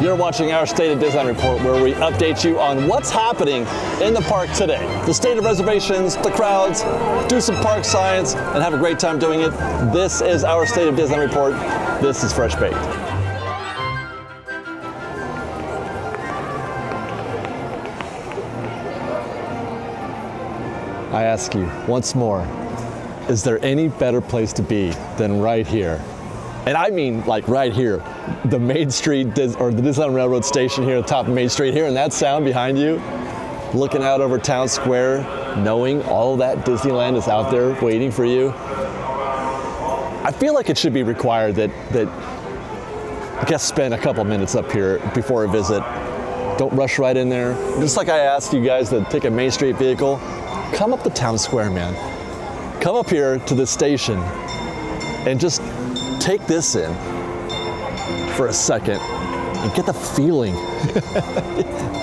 You're watching our State of Disneyland Report, where we update you on what's happening in the park today. The state of reservations, the crowds, do some park science, and have a great time doing it. This is our State of Disneyland Report. This is Fresh Baked. I ask you once more, is there any better place to be than right here? And I mean like right here, the Main Street, or the Disneyland Railroad station here at the top of Main Street, hearing that sound behind you, looking out over Town Square, knowing all that Disneyland is out there waiting for you. I feel like it should be required that guests spend a couple minutes up here before a visit. Don't rush right in there. Just like I asked you guys to take a Main Street vehicle, come up to Town Square, man. Come up here to the station and just take this in for a second and get the feeling.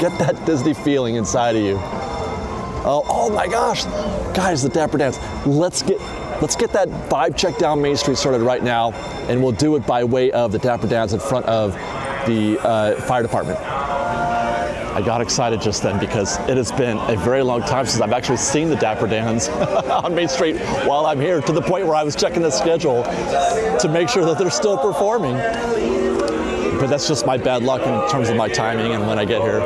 Get that Disney feeling inside of you. Oh my gosh, guys, the Dapper Dance. Let's get that vibe check down Main Street started right now, and we'll do it by way of the Dapper Dance in front of the fire department. I got excited just then because it has been a very long time since I've actually seen the Dapper Dans on Main Street while I'm here, to the point where I was checking the schedule to make sure that they're still performing. But that's just my bad luck in terms of my timing and when I get here.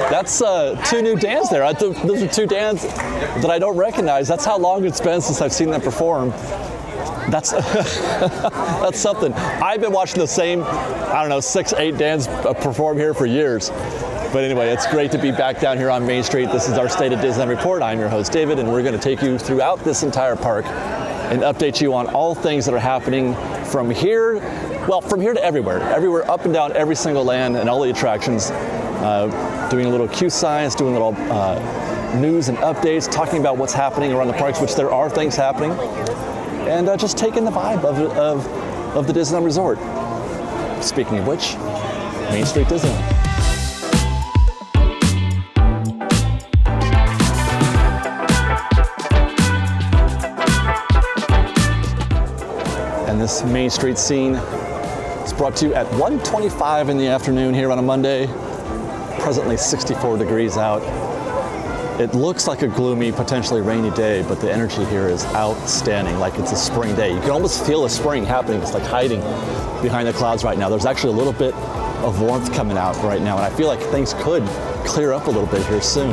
That's two new Dans there. Those are two Dans that I don't recognize. That's how long it's been since I've seen them perform. That's that's something. I've been watching the same, 6, 8 Dans perform here for years. But anyway, it's great to be back down here on Main Street. This is our State of Disneyland Report. I'm your host, David, and we're going to take you throughout this entire park and update you on all things that are happening from here to everywhere up and down every single land and all the attractions. Doing a little Q science, doing a little news and updates, talking about what's happening around the parks, which there are things happening, and just taking the vibe of the Disneyland Resort. Speaking of which, Main Street Disneyland. And this Main Street scene is brought to you at 1:25 in the afternoon here on a Monday. Presently 64 degrees out. It looks like a gloomy, potentially rainy day, but the energy here is outstanding, like it's a spring day. You can almost feel the spring happening. It's like hiding behind the clouds right now. There's actually a little bit of warmth coming out right now, and I feel like things could clear up a little bit here soon.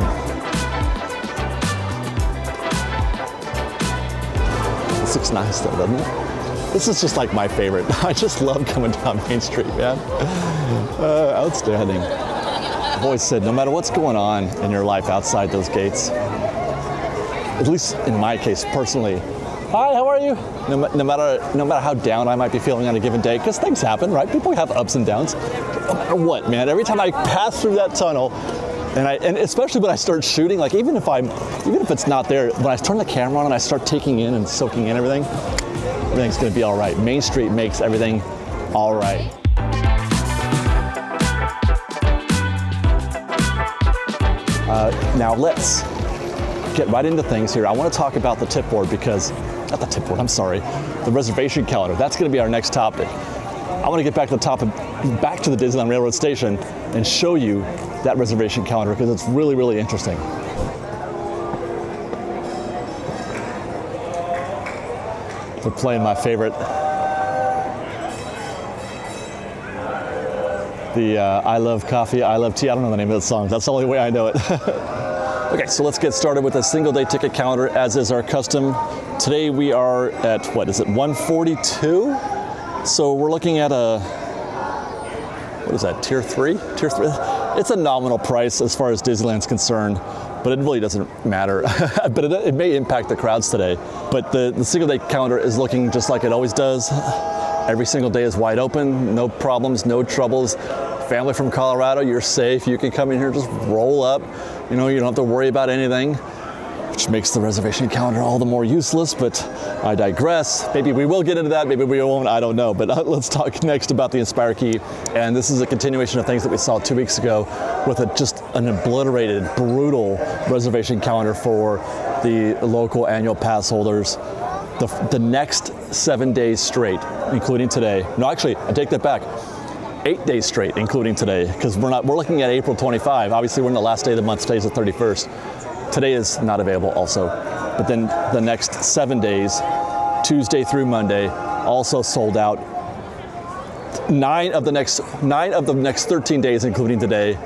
This looks nice though, doesn't it? This is just like my favorite. I just love coming down Main Street, man. Outstanding. I've always said, no matter what's going on in your life outside those gates, at least in my case personally, hi, how are you? No matter how down I might be feeling on a given day, because things happen, right? People have ups and downs. No matter what, man, every time I pass through that tunnel, and especially when I start shooting, like even if it's not there, when I turn the camera on and I start taking in and soaking in everything's gonna be all right. Main Street makes everything all right. Now let's get right into things here. I want to talk about the the reservation calendar. That's going to be our next topic. I want to get back to the Disneyland Railroad Station and show you that reservation calendar because it's really, really interesting. They're playing my favorite. The I Love Coffee, I Love Tea. I don't know the name of the song. That's the only way I know it. Okay, so let's get started with a single-day ticket calendar, as is our custom. Today we are at, 142? So we're looking at Tier 3? Tier 3? It's a nominal price as far as Disneyland's concerned. but it really doesn't matter. But it may impact the crowds today. But the single day calendar is looking just like it always does. Every single day is wide open, no problems, no troubles. Family from Colorado, you're safe. You can come in here, just roll up. You know, you don't have to worry about anything, which makes the reservation calendar all the more useless, but I digress. Maybe we will get into that, maybe we won't, I don't know. But let's talk next about the Inspire Key. And this is a continuation of things that we saw 2 weeks ago with just an obliterated, brutal reservation calendar for the local annual pass holders. The next 7 days straight, including today. No, actually, I take that back. 8 days straight, including today, because we're looking at April 25. Obviously, we're in the last day of the month. Today's the 31st. Today is not available also. But then the next 7 days, Tuesday through Monday, also sold out. 9 of the next 13 days, including today.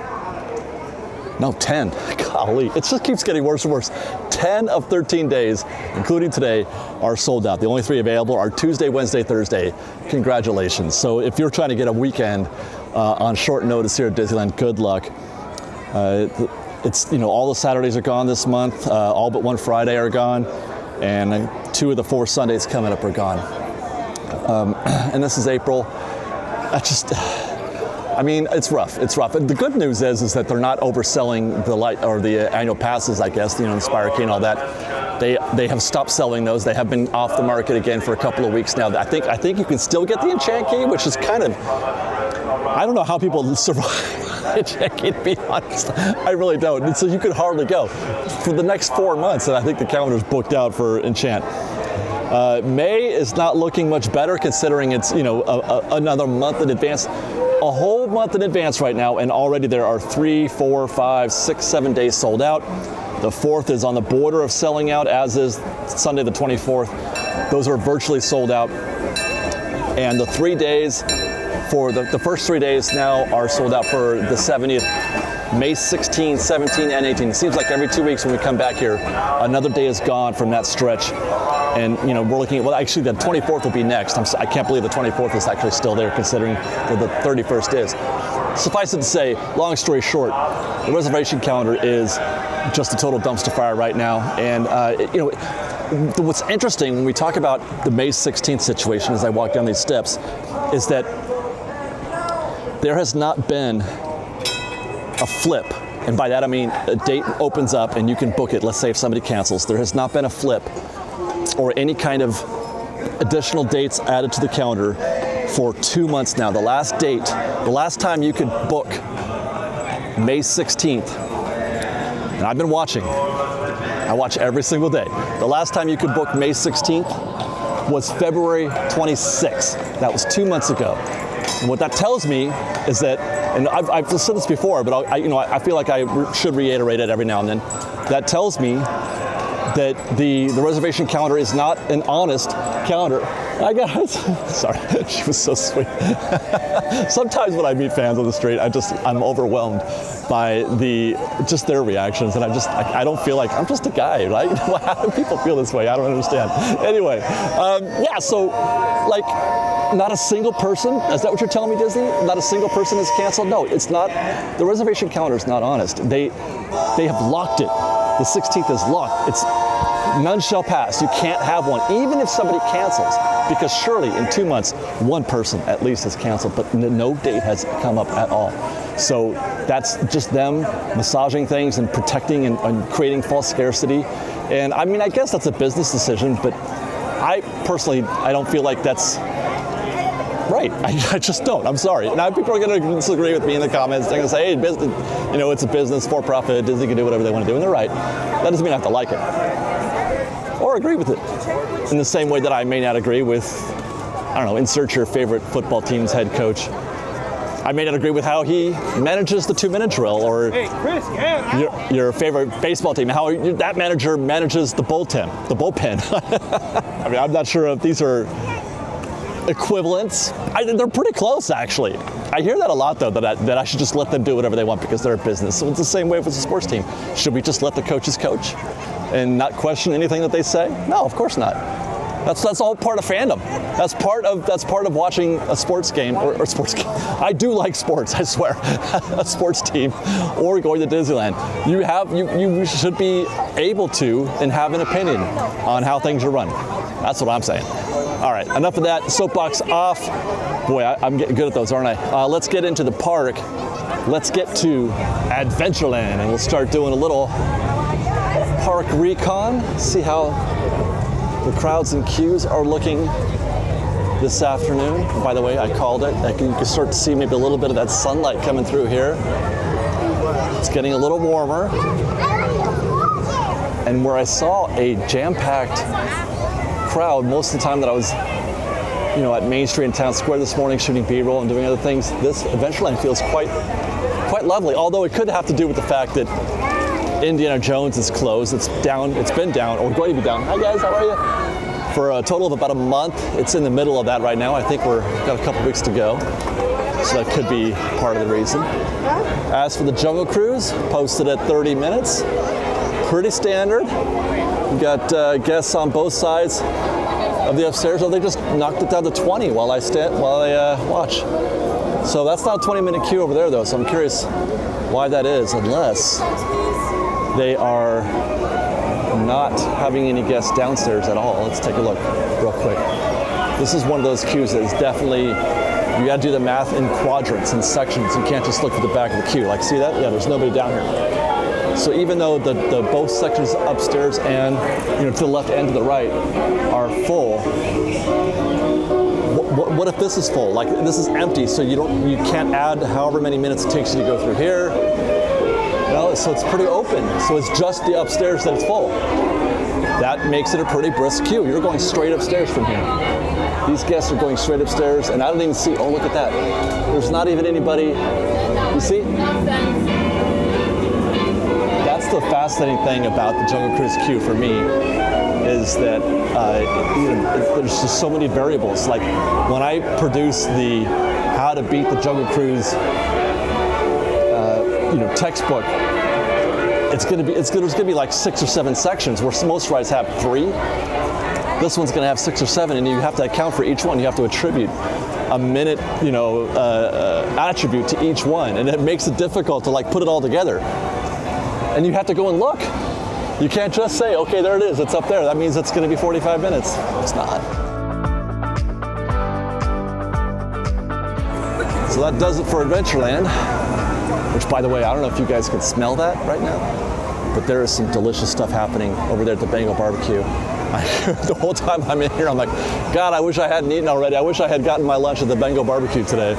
No, 10. Golly, it just keeps getting worse and worse. 10 of 13 days, including today, are sold out. The only 3 available are Tuesday, Wednesday, Thursday. Congratulations. So if you're trying to get a weekend on short notice here at Disneyland, good luck. It's, you know, all the Saturdays are gone this month. All but one Friday are gone. And 2 of the 4 Sundays coming up are gone. And this is April. I mean, it's rough. It's rough. The good news is that they're not overselling the annual passes, I guess, you know, Inspire Key and all that. They have stopped selling those. They have been off the market again for a couple of weeks now. I think you can still get the Enchant Key, which is kind of, I don't know how people survive Enchant Key, to be honest. I really don't. And so you could hardly go for the next 4 months, and I think the calendar's booked out for Enchant. May is not looking much better, considering it's, you know, another month in advance. A whole month in advance right now, and already there are 3, 4, 5, 6, 7 days sold out. The 4th is on the border of selling out, as is Sunday the 24th. Those are virtually sold out. And the 3 days for the first 3 days now are sold out for the 70th. May 16, 17, and 18. It seems like every 2 weeks when we come back here, another day is gone from that stretch. And, you know, we're looking at, well, actually the 24th will be next. I can't believe the 24th is actually still there, considering that the 31st is. Suffice it to say, long story short, the reservation calendar is just a total dumpster fire right now. And, you know, what's interesting when we talk about the May 16th situation as I walk down these steps is that there has not been a flip. And by that I mean a date opens up and you can book it. Let's say if somebody cancels. There has not been a flip or any kind of additional dates added to the calendar for 2 months now. The last time you could book May 16th, and I've been watching, I watch every single day. The last time you could book May 16th was February 26th. That was 2 months ago. And what that tells me is that, and I've said this before, but I feel like I should reiterate it every now and then. That tells me that the reservation calendar is not an honest calendar. Sorry, she was so sweet. Sometimes when I meet fans on the street, I'm overwhelmed by just their reactions, and I don't feel like I'm just a guy, right? How do people feel this way? I don't understand. Anyway, yeah, so like, not a single person, is that what you're telling me, Disney? Not a single person has canceled? No, it's not, the reservation calendar is not honest. They have locked it. The 16th is locked. It's none shall pass. You can't have one, even if somebody cancels, because surely in 2 months, one person at least has canceled, but no date has come up at all. So that's just them massaging things and protecting and creating false scarcity. And I mean, I guess that's a business decision, but I personally, I don't feel like that's right. I just don't. I'm sorry. Now people are going to disagree with me in the comments. They're going to say, hey, business, you know, it's a business for profit. Disney can do whatever they want to do, and they're right. That doesn't mean I have to like it or agree with it. In the same way that I may not agree with, I don't know, insert your favorite football team's head coach. I may not agree with how he manages the 2-minute drill, or your favorite baseball team, how that manager manages the bullpen. I mean, I'm not sure if these are equivalents. They're pretty close, actually. I hear that a lot, though, that I should just let them do whatever they want because they're a business. So it's the same way if it's a sports team. Should we just let the coaches coach and not question anything that they say? No, of course not. That's all part of fandom. That's part of watching a sports game or sports game. I do like sports, I swear. A sports team or going to Disneyland. You should be able to and have an opinion on how things are run. That's what I'm saying. All right, enough of that. Soapbox off. Boy, I'm getting good at those, aren't I? Let's get into the park. Let's get to Adventureland, and we'll start doing a little park recon. See how the crowds and queues are looking this afternoon. By the way, I called it. You can start to see maybe a little bit of that sunlight coming through here. It's getting a little warmer. And where I saw a jam-packed crowd most of the time that I was at Main Street in Town Square this morning shooting B-roll and doing other things, this Adventureland feels quite lovely. Although it could have to do with the fact that Indiana Jones is closed. It's been down, or going to be down. Hi guys, how are you? For a total of about a month. It's in the middle of that right now. I think we've got a couple weeks to go. So that could be part of the reason. As for the Jungle Cruise, posted at 30 minutes. Pretty standard. We got guests on both sides of the upstairs. Oh, they just knocked it down to 20 while I watch. So that's not a 20-minute queue over there though. So I'm curious why that is, unless they are not having any guests downstairs at all. Let's take a look real quick. This is one of those queues that is definitely, you gotta do the math in quadrants and sections. You can't just look at the back of the queue. Like, see that? Yeah, there's nobody down here. So even though the both sections upstairs and to the left and to the right are full, what if this is full? Like, this is empty, so you can't add however many minutes it takes you to go through here. So it's pretty open. So it's just the upstairs that it's full. That makes it a pretty brisk queue. You're going straight upstairs from here. These guests are going straight upstairs, and I don't even see, oh, look at that. There's not even anybody, you see? That's the fascinating thing about the Jungle Cruise queue for me, is that there's just so many variables. Like when I produce the how to beat the Jungle Cruise textbook, there's going to be like 6 or 7 sections where most rides have 3. This one's going to have 6 or 7, and you have to account for each one. You have to attribute a minute, attribute to each one, and it makes it difficult to put it all together. And you have to go and look. You can't just say, okay, there it is, it's up there. That means it's going to be 45 minutes. It's not. So that does it for Adventureland. Which, by the way, I don't know if you guys can smell that right now, but there is some delicious stuff happening over there at the Bengal Barbecue. The whole time I'm in here, I'm like, God, I wish I hadn't eaten already. I wish I had gotten my lunch at the Bengal Barbecue today.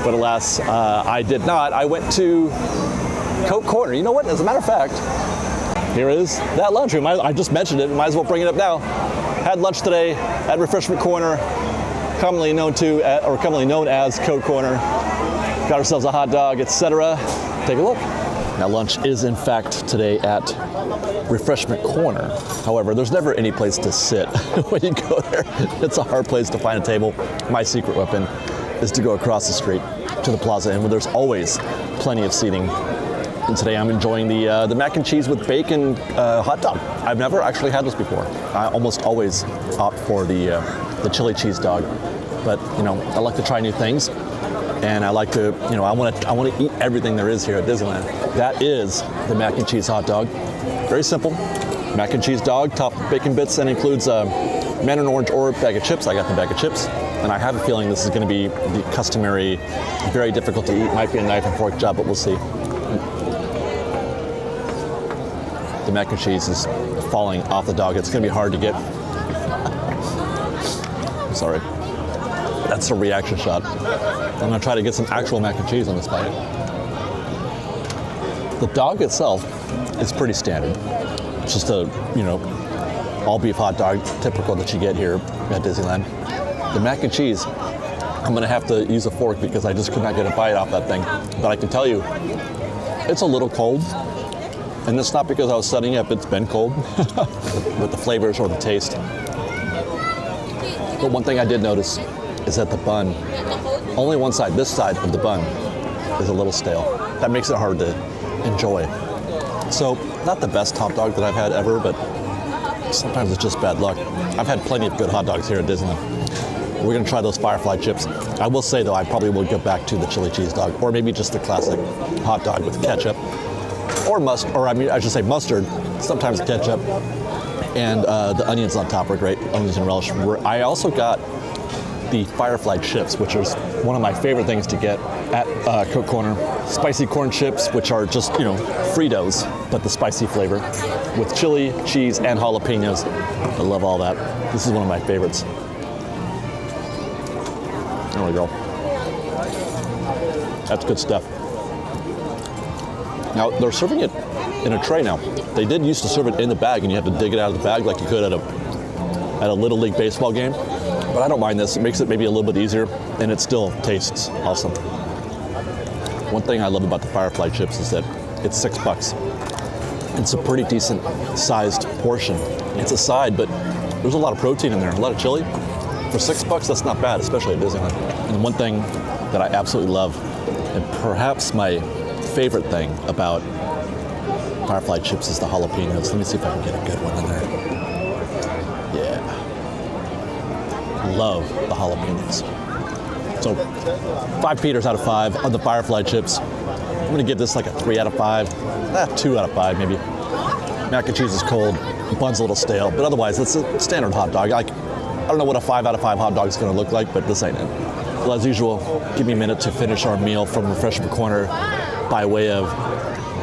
But alas, I did not. I went to Coke Corner. You know what? As a matter of fact, here is that lunchroom. I just mentioned it. Might as well bring it up now. Had lunch today at Refreshment Corner, commonly known as Coke Corner. Got ourselves a hot dog, etc. Take a look. Now lunch is in fact today at Refreshment Corner. However, there's never any place to sit when you go there. It's a hard place to find a table. My secret weapon is to go across the street to the plaza, and where there's always plenty of seating. And today I'm enjoying the mac and cheese with bacon hot dog. I've never actually had this before. I almost always opt for the chili cheese dog, but I like to try new things. And I like to, I want to eat everything there is here at Disneyland. That is the mac and cheese hot dog. Very simple. Mac and cheese dog, topped with bacon bits, and includes a mandarin orange or bag of chips. I got the bag of chips. And I have a feeling this is going to be the customary, very difficult to eat. Might be a knife and fork job, but we'll see. The mac and cheese is falling off the dog. It's going to be hard to get. Sorry. That's a reaction shot. I'm going to try to get some actual mac and cheese on this bite. The dog itself is pretty standard. It's just a, all beef hot dog, typical that you get here at Disneyland. The mac and cheese, I'm going to have to use a fork because I just could not get a bite off that thing. But I can tell you, it's a little cold. And it's not because I was setting up, it's been cold with the flavors or the taste. But one thing I did notice is that the bun, only one side, this side of the bun, is a little stale. That makes it hard to enjoy. So, not the best hot dog that I've had ever, but sometimes it's just bad luck. I've had plenty of good hot dogs here at Disneyland. We're gonna try those Firefly chips. I will say though, I probably will go back to the chili cheese dog, or maybe just the classic hot dog with ketchup, or I should say mustard, sometimes ketchup, and the onions on top are great, onions and relish. I also got the Firefly chips, which is one of my favorite things to get at Coke Corner. Spicy corn chips, which are just, Fritos, but the spicy flavor with chili, cheese, and jalapenos. I love all that. This is one of my favorites. There we go. That's good stuff. Now, they're serving it in a tray now. They did used to serve it in the bag, and you have to dig it out of the bag like you could at a Little League baseball game. But I don't mind this. It makes it maybe a little bit easier, and it still tastes awesome. One thing I love about the Firefly chips is that it's $6. It's a pretty decent sized portion. It's a side, but there's a lot of protein in there, a lot of chili. For $6, that's not bad, especially at Disneyland. And one thing that I absolutely love, and perhaps my favorite thing about Firefly chips is the jalapenos. Let me see if I can get a good one in there. Yeah. Love the jalapenos. So 5 Peters out of 5 on the Firefly chips. I'm gonna give this like a 3 out of 5, 2 out of 5 maybe. Mac and cheese is cold, the bun's a little stale, but otherwise it's a standard hot dog. I don't know what a 5 out of 5 hot dog is gonna look like, but this ain't it. Well, as usual, give me a minute to finish our meal from Refreshment Corner by way of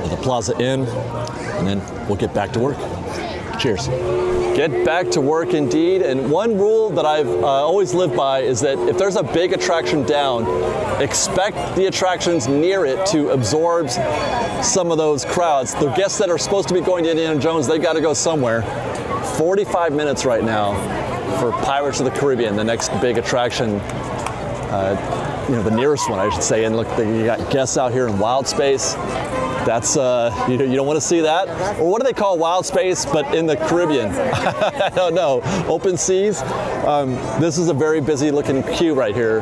the Plaza Inn, and then we'll get back to work. Cheers. Get back to work indeed, and one rule that I've always lived by is that if there's a big attraction down, expect the attractions near it to absorb some of those crowds. The guests that are supposed to be going to Indiana Jones, they gotta go somewhere. 45 minutes right now for Pirates of the Caribbean, the next big attraction, the nearest one I should say, and look, you got guests out here in Wild Space. That's, you don't want to see that. Or what do they call Wild Space, but in the Caribbean? I don't know. Open seas. This is a very busy looking queue right here.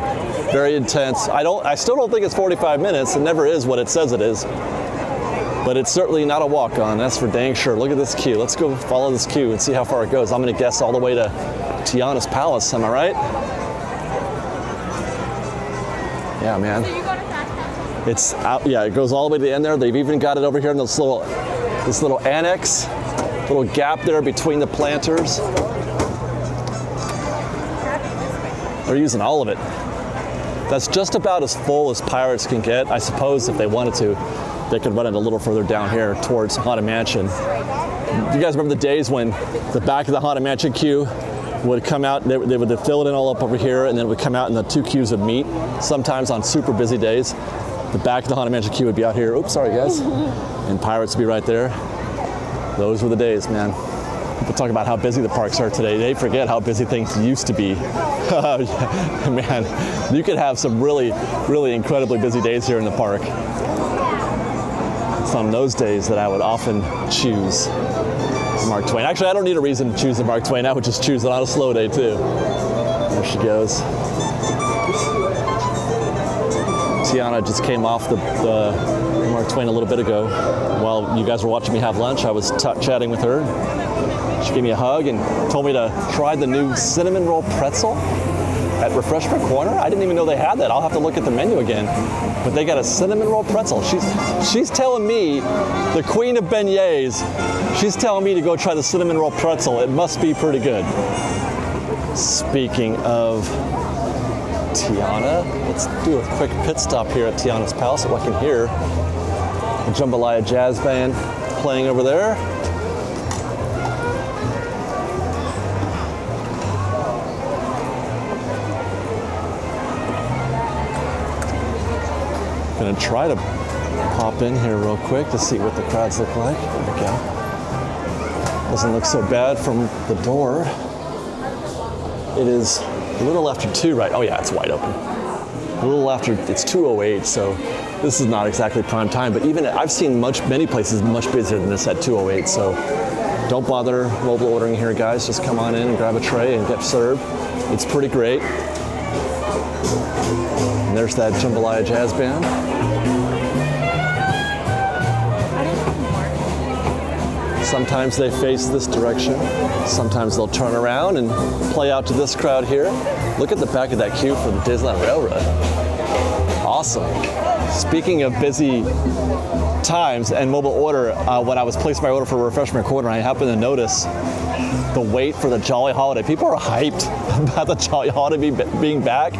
Very intense. I still don't think it's 45 minutes. It never is what it says it is. But it's certainly not a walk-on, that's for dang sure. Look at this queue. Let's go follow this queue and see how far it goes. I'm going to guess all the way to Tiana's Palace. Am I right? Yeah, man. It's out, yeah, it goes all the way to the end there. They've even got it over here in this little annex, little gap there between the planters. They're using all of it. That's just about as full as Pirates can get. I suppose if they wanted to, they could run it a little further down here towards Haunted Mansion. You guys remember the days when the back of the Haunted Mansion queue would come out, they would fill it in all up over here, and then it would come out and the two queues would meet, sometimes on super busy days. The back of the Haunted Mansion queue would be out here. Oops, sorry guys. And Pirates would be right there. Those were the days, man. People talk about how busy the parks are today. They forget how busy things used to be. Man, you could have some really, really incredibly busy days here in the park. It's on those days that I would often choose Mark Twain. Actually, I don't need a reason to choose the Mark Twain. I would just choose it on a slow day too. There she goes. Tiana just came off the Mark Twain a little bit ago. While you guys were watching me have lunch, I was chatting with her. She gave me a hug and told me to try the new cinnamon roll pretzel at Refreshment Corner. I didn't even know they had that. I'll have to look at the menu again. But they got a cinnamon roll pretzel. She's telling me, the queen of beignets, she's telling me to go try the cinnamon roll pretzel. It must be pretty good. Speaking of Tiana, let's do a quick pit stop here at Tiana's Palace so I can hear the Jambalaya Jazz Band playing over there. Gonna try to pop in here real quick to see what the crowds look like. There we go. Doesn't look so bad from the door. It is a little after 2, right? Oh yeah, it's wide open. A little after, it's 2:08, so this is not exactly prime time, but even I've seen many places much busier than this at 2:08, so don't bother mobile ordering here, guys. Just come on in and grab a tray and get served. It's pretty great. And there's that Jambalaya Jazz Band. Sometimes they face this direction. Sometimes they'll turn around and play out to this crowd here. Look at the back of that queue for the Disneyland Railroad. Awesome. Speaking of busy times and mobile order, when I was placing my order for Refreshment Corner, I happened to notice the wait for the Jolly Holiday. People are hyped about the Jolly Holiday being back.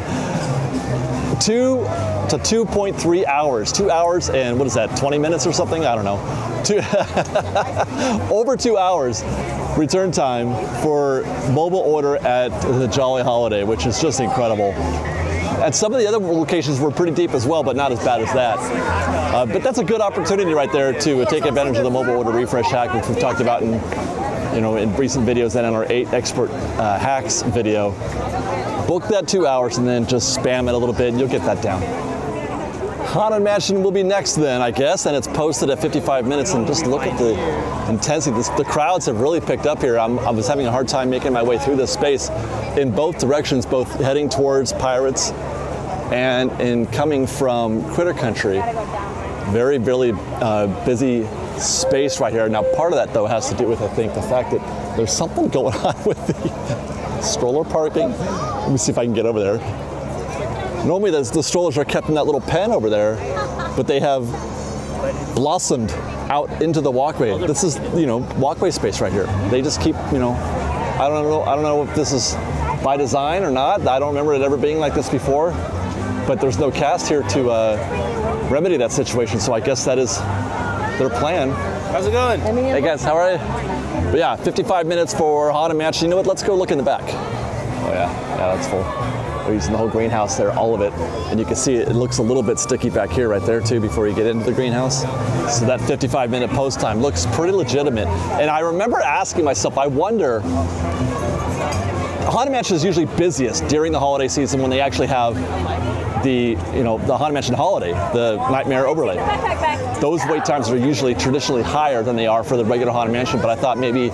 2 to 2.3 hours. 2 hours and what is that, 20 minutes or something? I don't know. Over 2 hours return time for mobile order at the Jolly Holiday, which is just incredible. And some of the other locations were pretty deep as well, but not as bad as that. But that's a good opportunity right there to take advantage of the mobile order refresh hack, which we've talked about in recent videos and in our 8 expert hacks video. Book that 2 hours and then just spam it a little bit and you'll get that down. Haunted Mansion will be next then, I guess, and it's posted at 55 minutes, and just look at the intensity. The crowds have really picked up here. I was having a hard time making my way through this space in both directions, both heading towards Pirates and in coming from Critter Country. Very, really busy space right here. Now, part of that, though, has to do with, I think, the fact that there's something going on with the stroller parking. Let me see if I can get over there. Normally the strollers are kept in that little pen over there, but they have blossomed out into the walkway. This is, walkway space right here. They just keep, I don't know if this is by design or not. I don't remember it ever being like this before, but there's no cast here to remedy that situation, so I guess that is their plan. How's it going? Hey guys, how are you? But yeah, 55 minutes for Haunted Mansion. You know what, let's go look in the back. Oh yeah, that's full. We're using the whole greenhouse there, all of it. And you can see it looks a little bit sticky back here right there too before you get into the greenhouse. So that 55-minute post time looks pretty legitimate. And I remember asking myself, I wonder, Haunted Mansion is usually busiest during the holiday season when they actually have the Haunted Mansion Holiday, the Nightmare Overlay. Those wait times are usually traditionally higher than they are for the regular Haunted Mansion, but I thought maybe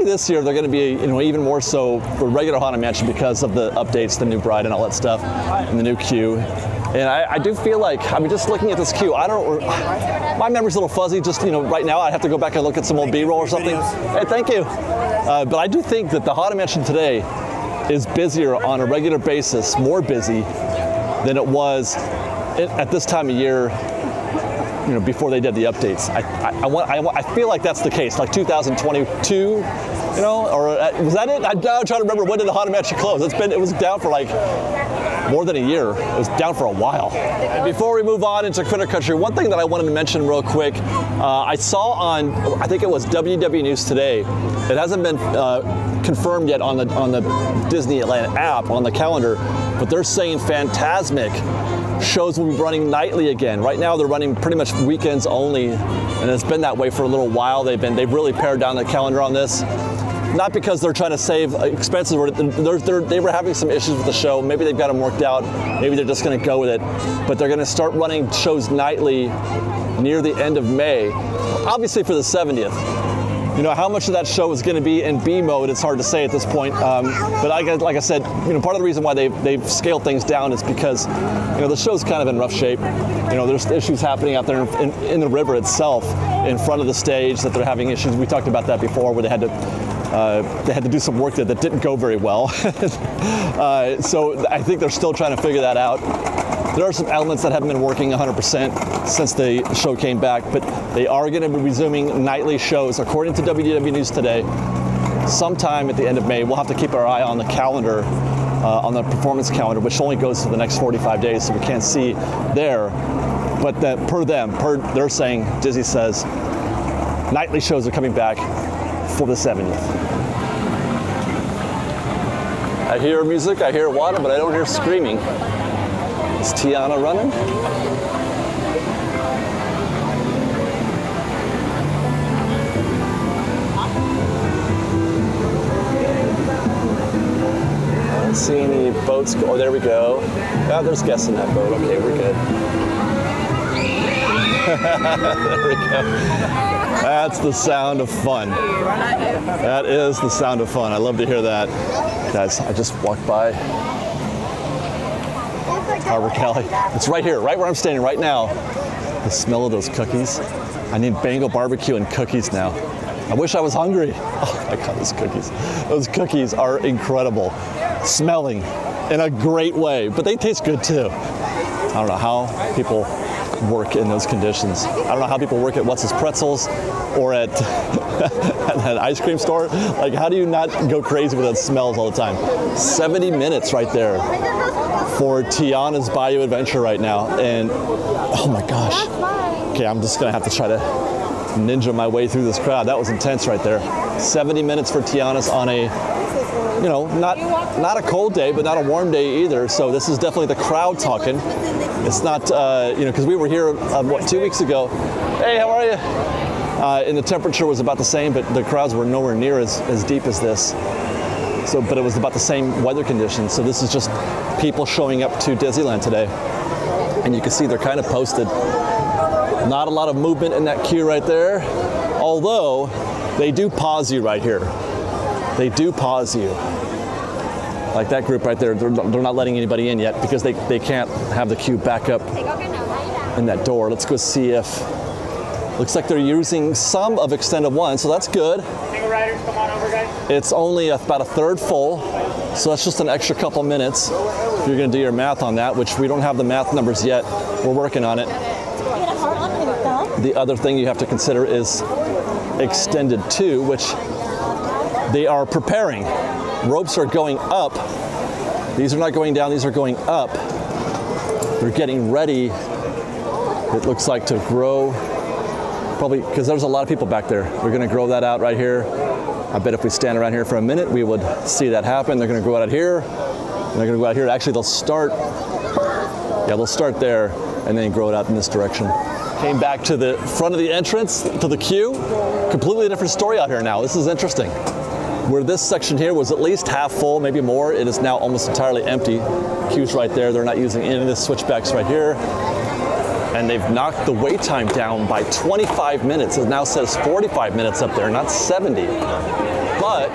this year they're going to be even more so for regular Haunted Mansion because of the updates, the new bride and all that stuff, and the new queue. And I do feel like, just looking at this queue, my memory's a little fuzzy. Just right now I have to go back and look at some old B-roll or something. Hey, thank you. But I do think that the Haunted Mansion today is busier on a regular basis, more busy than it was at this time of year. Before they did the updates. I feel like that's the case, like 2022, or was that it? I'm trying to remember, when did the Haunted Mansion close? It was down for like more than a year. It was down for a while. And before we move on into Critter Country, one thing that I wanted to mention real quick, I saw on, I think it was WW News Today, it hasn't been confirmed yet on the Disneyland app, on the calendar, but they're saying Fantasmic shows will be running nightly again. Right now they're running pretty much weekends only, and it's been that way for a little while. They've really pared down the calendar on this. Not because they're trying to save expenses, they were having some issues with the show. Maybe they've got them worked out, maybe they're just going to go with it. But they're going to start running shows nightly near the end of May, obviously for the 70th. How much of that show is going to be in B mode, it's hard to say at this point. But like I said, part of the reason why they've scaled things down is because, the show's kind of in rough shape. There's issues happening out there in the river itself, in front of the stage, that they're having issues. We talked about that before, where they had to do some work that didn't go very well. So I think they're still trying to figure that out. There are some elements that haven't been working 100% since the show came back, but they are going to be resuming nightly shows, according to WDW News Today, sometime at the end of May. We'll have to keep our eye on the calendar, on the performance calendar, which only goes for the next 45 days, so we can't see there. But they're saying, Disney says, nightly shows are coming back for the 70th. I hear music, I hear water, but I don't hear screaming. Is Tiana running? I don't see any boats go. Oh, there we go. Oh, there's guests in that boat. Okay, we're good. There we go. That's the sound of fun. That is the sound of fun. I love to hear that. Guys, I just walked by Harbor Cali. It's right here, right where I'm standing right now. The smell of those cookies. I need Bengal barbecue and cookies now. I wish I was hungry. Oh my God, those cookies. Those cookies are incredible. Smelling in a great way, but they taste good too. I don't know how people work in those conditions. I don't know how people work at What's His Pretzels or at an ice cream store. Like, how do you not go crazy with that smells all the time? 70 minutes right there for Tiana's Bayou Adventure right now. And oh my gosh. Okay, I'm just gonna have to try to ninja my way through this crowd. That was intense right there. 70 minutes for Tiana's on a, you know, not a cold day, but not a warm day either. So this is definitely the crowd talking. It's not, you know, because we were here, what, 2 weeks ago. Hey, how are you? And the temperature was about the same, but the crowds were nowhere near as deep as this. So, but it was about the same weather conditions. So this is just people showing up to Disneyland today. And you can see they're kind of posted. Not a lot of movement in that queue right there. Although, they do pause you right here. They do pause you. Like that group right there, they're not letting anybody in yet because they can't have the queue back up in that door. Let's go see if, looks like they're using some of Extended 1, so that's good. Single riders, come on over, guys. It's only about a third full, so that's just an extra couple minutes if you're gonna do your math on that, which we don't have the math numbers yet. We're working on it. The other thing you have to consider is Extended 2, which they are preparing. Ropes are going up. These are not going down, these are going up. They're getting ready, it looks like, to grow. Probably, because there's a lot of people back there. They're gonna grow that out right here. I bet if we stand around here for a minute, we would see that happen. They're gonna grow out here, and they're gonna go out here. Actually, they'll start there, and then grow it out in this direction. Came back to the front of the entrance, to the queue. Completely different story out here now. This is interesting. Where this section here was at least half full, maybe more, it is now almost entirely empty. Queue's right there. They're not using any of the switchbacks right here. And they've knocked the wait time down by 25 minutes. It now says 45 minutes up there, not 70. But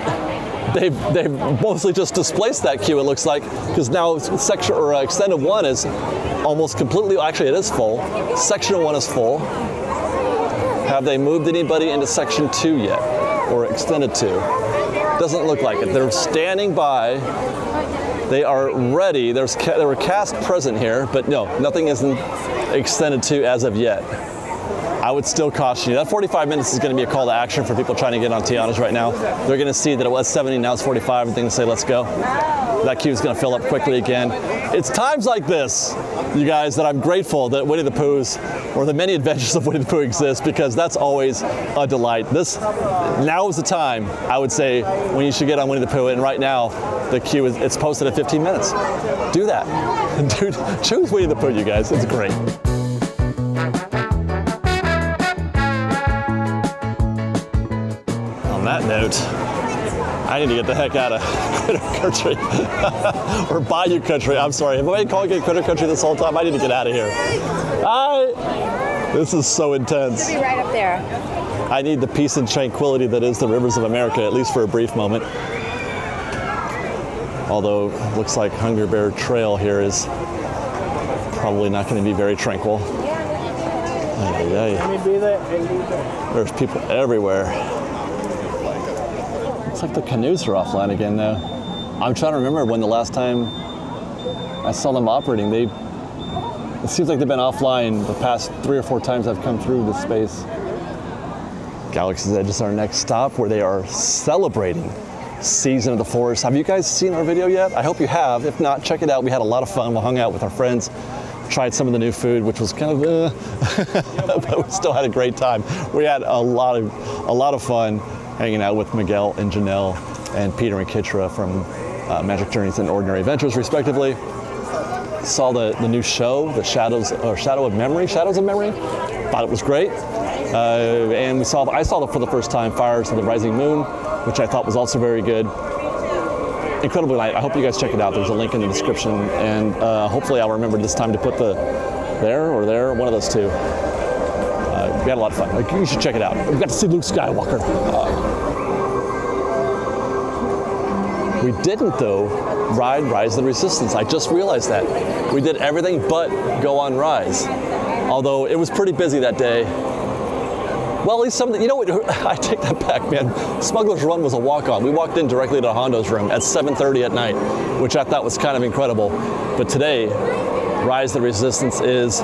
they've mostly just displaced that queue, it looks like, because now section or Extended 1 is almost completely, actually it is full. Section 1 is full. Have they moved anybody into Section 2 yet, or Extended 2? Doesn't look like it. They're standing by. They are ready. There were cast present here, but no, nothing is in Extended 2 as of yet. I would still caution you. That 45 minutes is going to be a call to action for people trying to get on Tiana's right now. They're going to see that it was 70, now it's 45, and things say, let's go. That queue is going to fill up quickly again. It's times like this, you guys, that I'm grateful that Winnie the Pooh's, or the many adventures of Winnie the Pooh exist, because that's always a delight. Now is the time, I would say, when you should get on Winnie the Pooh, and right now, the queue it's posted at 15 minutes. Do that. Dude, choose Winnie the Pooh, you guys. It's great. On that note, I need to get the heck out of Critter Country, or Bayou Country. I'm sorry, have I been calling it Critter Country this whole time? I need to get out of here. This is so intense. It'll be right up there. I need the peace and tranquility that is the rivers of America, at least for a brief moment. Although, it looks like Hunger Bear Trail here is probably not going to be very tranquil. There's people everywhere. Looks like the canoes are offline again though. I'm trying to remember when the last time I saw them operating. It seems like they've been offline the past 3 or 4 times I've come through this space. Galaxy's Edge is our next stop, where they are celebrating Season of the Force. Have you guys seen our video yet? I hope you have. If not, check it out. We had a lot of fun. We hung out with our friends, tried some of the new food, which was kind of but we still had a great time. We had a lot of fun hanging out with Miguel and Janelle and Peter and Kitra from Magic Journeys and Ordinary Adventures, respectively. Saw the new show, the Shadow of Memory. Thought it was great. And I saw for the first time Fires of the Rising Moon, which I thought was also very good. Incredibly light. I hope you guys check it out. There's a link in the description, and hopefully I'll remember this time to put there, one of those two. We had a lot of fun. You should check it out. We got to see Luke Skywalker. We didn't, though, ride Rise of the Resistance. I just realized that. We did everything but go on Rise. Although it was pretty busy that day. Well, at least some of the, you know what, I take that back, man. Smuggler's Run was a walk-on. We walked in directly to Hondo's room at 7:30 at night, which I thought was kind of incredible. But today, Rise of the Resistance is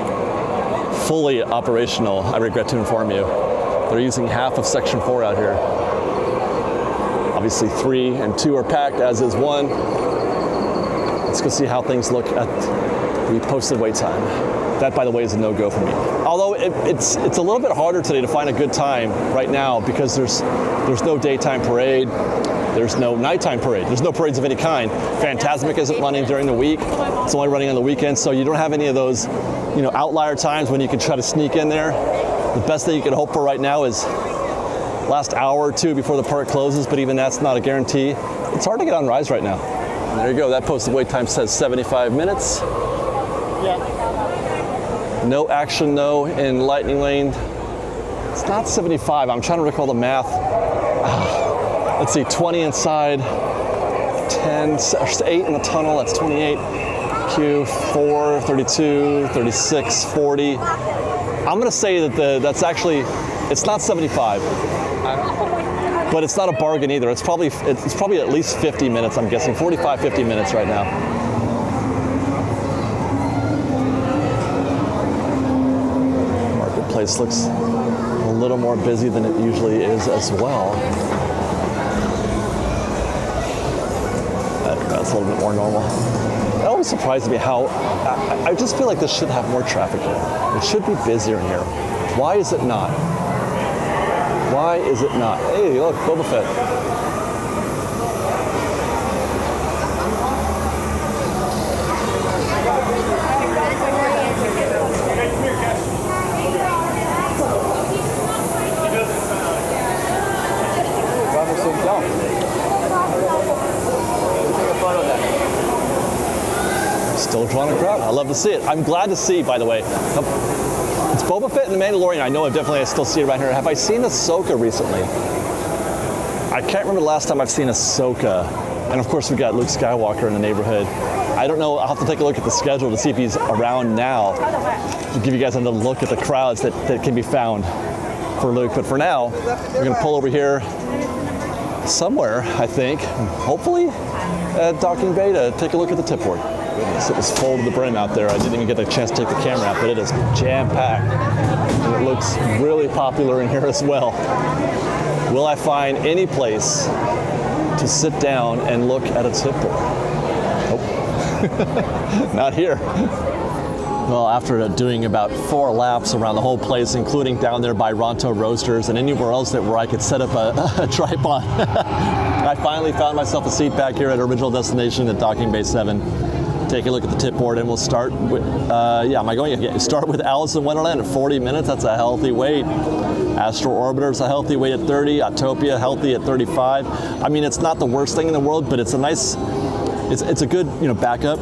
fully operational, I regret to inform you. They're using half of Section 4 out here. Obviously 3 and 2 are packed, as is 1. Let's go see how things look at the posted wait time. That, by the way, is a no-go for me. Although it's a little bit harder today to find a good time right now because there's no daytime parade, there's no nighttime parade, there's no parades of any kind. Fantasmic isn't running during the week; it's only running on the weekends, so you don't have any of those, outlier times when you can try to sneak in there. The best thing you can hope for right now is last hour or 2 before the park closes, but even that's not a guarantee. It's hard to get on Rise right now. And there you go. That posted wait time says 75 minutes. Yeah. No action, no, in Lightning Lane. It's not 75. I'm trying to recall the math. Let's see, 20 inside, 10, 8 in the tunnel, that's 28. Q4, 32, 36, 40. I'm gonna say that that's actually, it's not 75. But it's not a bargain either. It's probably at least 50 minutes, I'm guessing. 45, 50 minutes right now. Place looks a little more busy than it usually is as well. That's a little bit more normal. It always surprises me how, I just feel like this should have more traffic here. It should be busier in here. Why is it not? Why is it not? Hey, look, Boba Fett. Still drawing a crowd. I love to see it. I'm glad to see, by the way. It's Boba Fett and the Mandalorian. I know I still see it right here. Have I seen Ahsoka recently? I can't remember the last time I've seen Ahsoka. And of course, we got Luke Skywalker in the neighborhood. I don't know. I'll have to take a look at the schedule to see if he's around now. To give you guys another look at the crowds that can be found for Luke. But for now, we're going to pull over here somewhere, I think, hopefully at Docking Bay to take a look at the tip board. Goodness, it was full to the brim out there. I didn't even get a chance to take the camera out, but it is jam-packed. And it looks really popular in here as well. Will I find any place to sit down and look at a tip board? Nope. Not here. Well, after doing about 4 laps around the whole place, including down there by Ronto Roasters and anywhere else where I could set up a tripod, I finally found myself a seat back here at Original Destination at Docking Bay 7. Take a look at the tip board, and we'll start with, start with Alice in Wonderland at 40 minutes. That's a healthy wait. Astro Orbiter's a healthy wait at 30. Autopia healthy at 35. I mean, it's not the worst thing in the world, but it's a nice, it's a good, backup.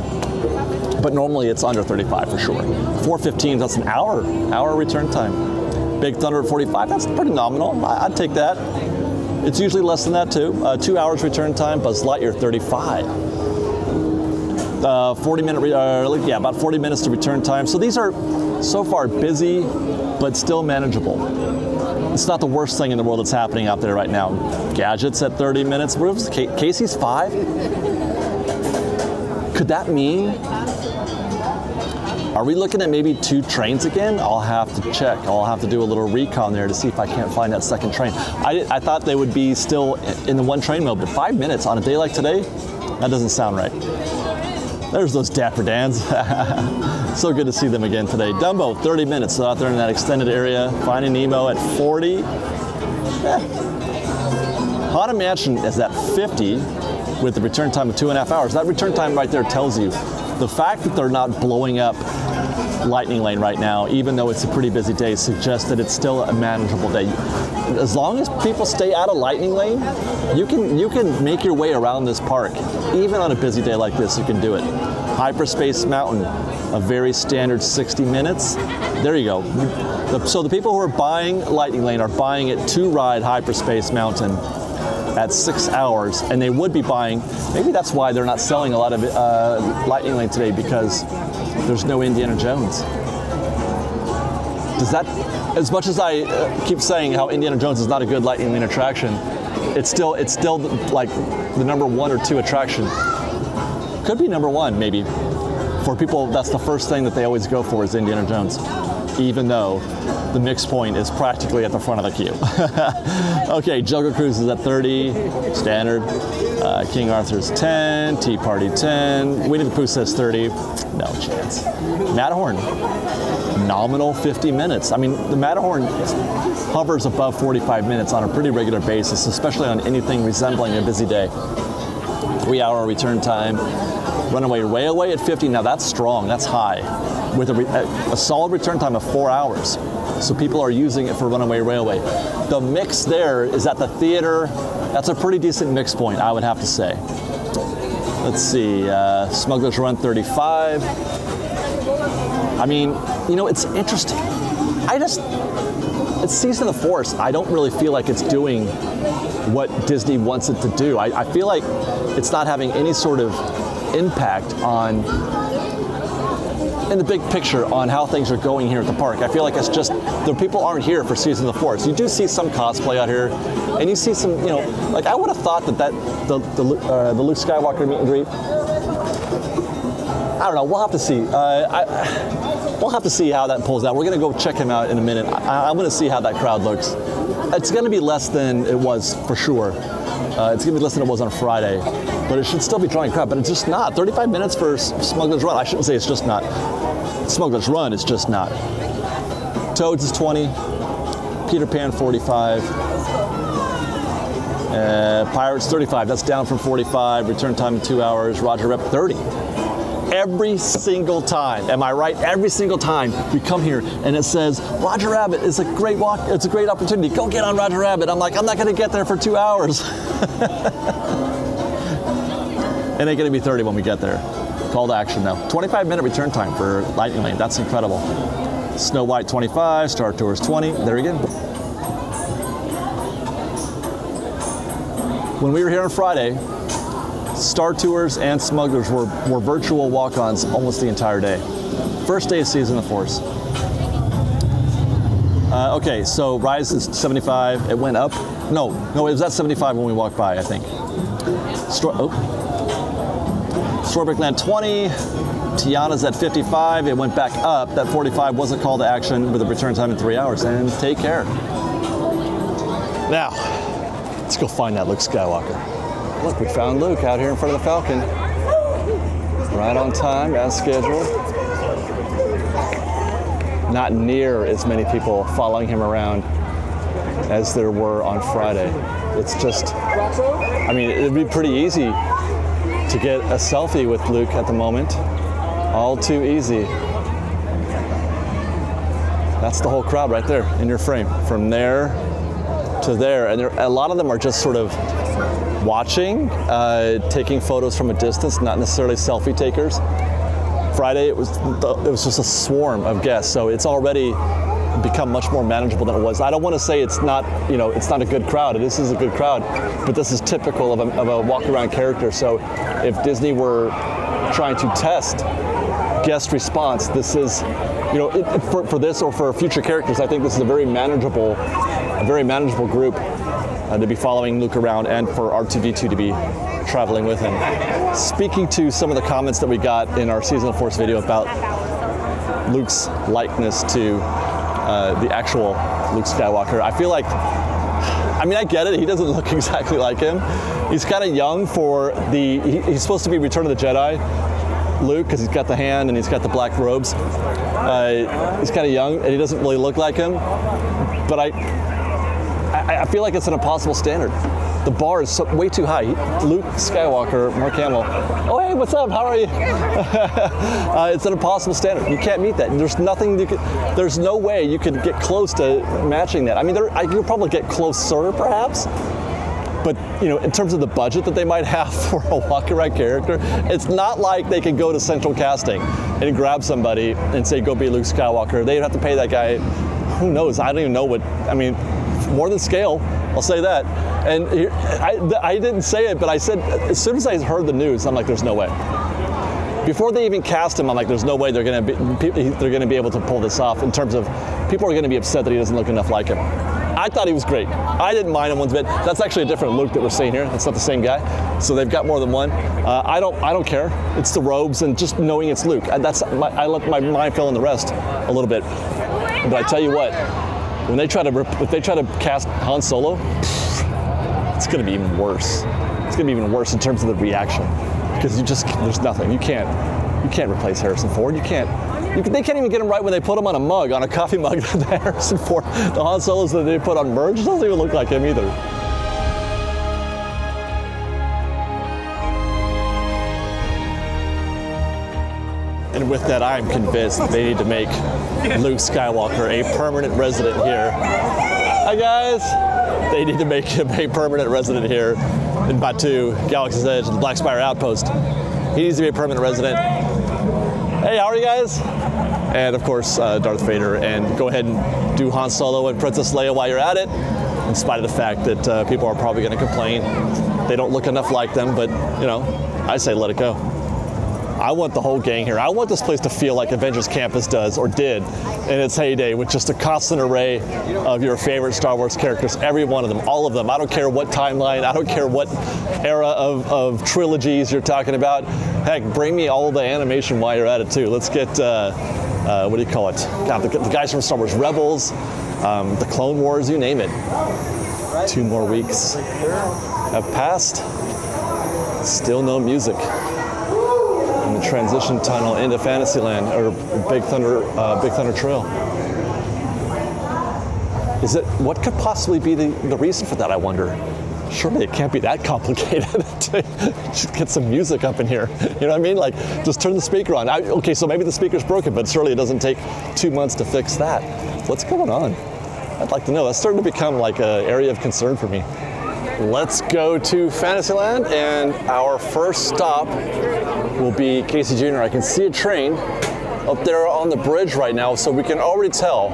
But normally it's under 35 for sure. 4:15, that's an hour return time. Big Thunder at 45, that's pretty nominal. I'd take that. It's usually less than that too. 2 hours return time. Buzz Lightyear 35. 40 minute, about 40 minutes to return time. So these are so far busy, but still manageable. It's not the worst thing in the world that's happening out there right now. Gadgets at 30 minutes. What was Casey's 5? Could that mean? Are we looking at maybe 2 trains again? I'll have to check. I'll have to do a little recon there to see if I can't find that second train. I thought they would be still in the 1 train mode, but 5 minutes on a day like today? That doesn't sound right. There's those Dapper Dans. So good to see them again today. Dumbo, 30 minutes, so out there in that extended area. Finding Nemo at 40. Haunted Mansion is at 50 with the return time of 2.5 hours. That return time right there tells you the fact that they're not blowing up Lightning Lane right now, even though it's a pretty busy day, suggests that it's still a manageable day. As long as people stay out of Lightning Lane, you can make your way around this park. Even on a busy day like this, you can do it. Hyperspace Mountain, a very standard 60 minutes. There you go. So the people who are buying Lightning Lane are buying it to ride Hyperspace Mountain at 6 hours, and they would be buying, maybe that's why they're not selling a lot of Lightning Lane today, because there's no Indiana Jones. Does that as much as I keep saying how Indiana Jones is not a good Lightning Lane attraction, it's still like the number 1 or 2 attraction. Could be number 1 maybe. For people, that's the first thing that they always go for is Indiana Jones, even though the mix point is practically at the front of the queue. Okay, Jungle Cruise is at 30, standard. King Arthur's 10, Tea Party 10. Winnie the Pooh says 30, no chance. Matterhorn, nominal 50 minutes. I mean, the Matterhorn hovers above 45 minutes on a pretty regular basis, especially on anything resembling a busy day. 3-hour return time. Runaway Railway at 50, now that's strong, that's high, with a solid return time of 4 hours. So people are using it for Runaway Railway. The mix there is at the theater. That's a pretty decent mix point, I would have to say. Let's see, Smuggler's Run 35. I mean, you know, it's interesting. It's Season of the Force. I don't really feel like it's doing what Disney wants it to do. I feel like it's not having any sort of impact on, in the big picture, on how things are going here at the park. I feel like it's just, the people aren't here for Season of the Force. You do see some cosplay out here, and you see some, you know, like I would have thought that the Luke Skywalker meet and greet, I don't know, we'll have to see. We'll have to see how that pulls out. We're gonna go check him out in a minute. I'm gonna see how that crowd looks. It's gonna be less than it was for sure. It's gonna be less than it was on Friday, but it should still be drawing crowd, but it's just not. 35 minutes for Smuggler's Run. I shouldn't say it's just not. Smuggler's Run is just not. Toads is 20, Peter Pan 45, Pirates 35, that's down from 45, return time in 2 hours, Roger Rabbit 30. Every single time, am I right? Every single time we come here and it says, Roger Rabbit is a great walk, it's a great opportunity, go get on Roger Rabbit. I'm like, I'm not gonna get there for 2 hours. It ain't gonna be 30 when we get there. Call to action though. 25-minute return time for Lightning Lane, that's incredible. Snow White 25, Star Tours 20, there you go. When we were here on Friday, Star Tours and Smugglers were virtual walk-ons almost the entire day. First day of Season of the Force. Okay, so Rise is 75, it went up. No, it was at 75 when we walked by, I think. Strawberry Land 20, Tiana's at 55, it went back up. That 45 was a call to action with a return time in 3 hours, and take care. Now, let's go find that Luke Skywalker. Look, we found Luke out here in front of the Falcon. Right on time, as scheduled. Not near as many people following him around as there were on Friday. It's just, I mean, it'd be pretty easy to get a selfie with Luke at the moment. All too easy. That's the whole crowd right there in your frame, from there to there. And a lot of them are just sort of watching, taking photos from a distance, not necessarily selfie takers. Friday, it was just a swarm of guests, so it's already become much more manageable than it was. I don't want to say it's not, it's not a good crowd. This is a good crowd, but this is typical of a walk-around character. So if Disney were trying to test guest response, this is, for this or for future characters, I think this is a very manageable group to be following Luke around, and for R2-D2 to be traveling with him. Speaking to some of the comments that we got in our Season of Force video about Luke's likeness to the actual Luke Skywalker, I feel like, I get it, he doesn't look exactly like him. He's kind of young for he's supposed to be Return of the Jedi Luke, because he's got the hand and he's got the black robes. He's kind of young and he doesn't really look like him, but I feel like it's an impossible standard. The bar is way too high. Luke Skywalker, Mark Hamill. Oh, hey, what's up? How are you? It's an impossible standard. You can't meet that. There's nothing there's no way you could get close to matching that. You'll probably get closer, perhaps. But in terms of the budget that they might have for a walk-around character, it's not like they could go to central casting and grab somebody and say, go be Luke Skywalker. They'd have to pay that guy, who knows? I don't even know what, more than scale, I'll say that. And I didn't say it, but I said, as soon as I heard the news, I'm like, there's no way. before they even cast him, I'm like, there's no way they're gonna be able to pull this off in terms of people are gonna be upset that he doesn't look enough like him. I thought he was great. I didn't mind him one bit. That's actually a different Luke that we're seeing here. It's not the same guy. So they've got more than one. I don't care. It's the robes and just knowing it's Luke. I let my mind fill in the rest a little bit. But I tell you what, if they try to cast Han Solo, it's going to be even worse. It's going to be even worse in terms of the reaction because there's nothing. You can't replace Harrison Ford. They can't even get him right when they put him on a mug, on a coffee mug. The Harrison Ford, the Han Solos that they put on merge doesn't even look like him either. And with that, I'm convinced that they need to make Luke Skywalker a permanent resident here. Hi guys! They need to make him a permanent resident here in Batuu, Galaxy's Edge, the Black Spire Outpost. He needs to be a permanent resident. Hey, how are you guys? And of course, Darth Vader. And go ahead and do Han Solo and Princess Leia while you're at it, in spite of the fact that people are probably going to complain. They don't look enough like them, but you know, I say let it go. I want the whole gang here. I want this place to feel like Avengers Campus does, or did, in its heyday, with just a constant array of your favorite Star Wars characters, every one of them, all of them. I don't care what timeline, I don't care what era of trilogies you're talking about. Heck, bring me all the animation while you're at it too. Let's get, what do you call it? God, the guys from Star Wars Rebels, the Clone Wars, you name it. 2 more weeks have passed, still no music. The transition tunnel into Fantasyland, or Big Thunder Trail. What could possibly be the reason for that, I wonder? Surely it can't be that complicated to just get some music up in here. You know what I mean? Like, just turn the speaker on. Okay, so maybe the speaker's broken, but surely it doesn't take 2 months to fix that. What's going on? I'd like to know. That's starting to become like an area of concern for me. Let's go to Fantasyland, and our first stop will be Casey Jr. I can see a train up there on the bridge right now, so we can already tell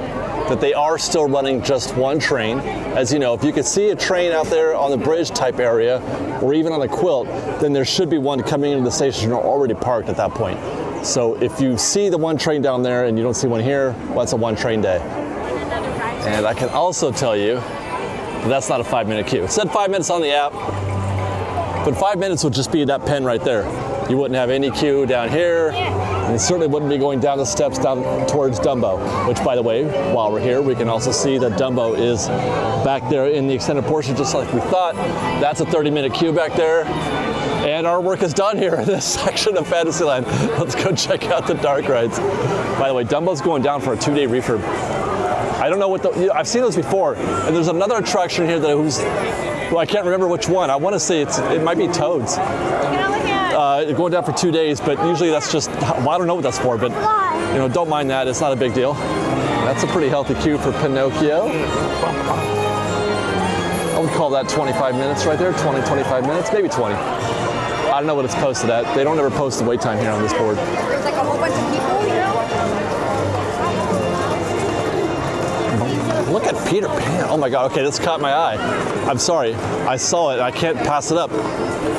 that they are still running just one train. As you know, if you can see a train out there on the bridge type area, or even on a quilt, then there should be one coming into the station or already parked at that point. So if you see the one train down there and you don't see one here, well, that's a one train day. And I can also tell you, that's not a 5-minute queue. It said 5 minutes on the app, but 5 minutes would just be that pen right there. You wouldn't have any queue down here, and it certainly wouldn't be going down the steps down towards Dumbo, which, by the way, while we're here, we can also see that Dumbo is back there in the extended portion, just like we thought. That's a 30-minute queue back there, and our work is done here in this section of Fantasyland. Let's go check out the dark rides. By the way, Dumbo's going down for a 2-day refurb. I don't know what I've seen those before, and there's another attraction here well, I can't remember which one. I want to say it might be Toads. Going down for 2 days, but usually that's just, well, I don't know what that's for, but you know, don't mind that. It's not a big deal. That's a pretty healthy queue for Pinocchio. I would call that 25 minutes right there, 25 minutes, maybe 20. I don't know what it's posted at. They don't ever post the wait time here on this board. There's like a whole bunch of people, you know? Look at Peter Pan. Oh my God, okay, this caught my eye. I'm sorry, I saw it, I can't pass it up.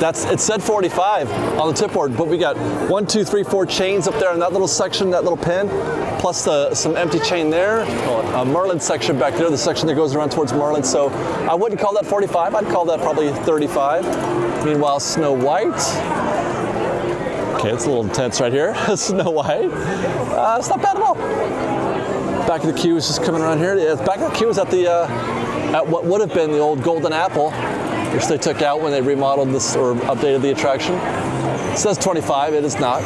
It said 45 on the tip board, but we got 1, 2, 3, 4 chains up there in that little section, that little pin, plus some empty chain there, a Merlin section back there, the section that goes around towards Merlin. So I wouldn't call that 45, I'd call that probably 35. Meanwhile, Snow White. Okay, it's a little intense right here. Snow White. It's not bad at all. Back of the queue is just coming around here. Yeah, back of the queue is at what would have been the old Golden Apple, which they took out when they remodeled this or updated the attraction. It says 25, it is not.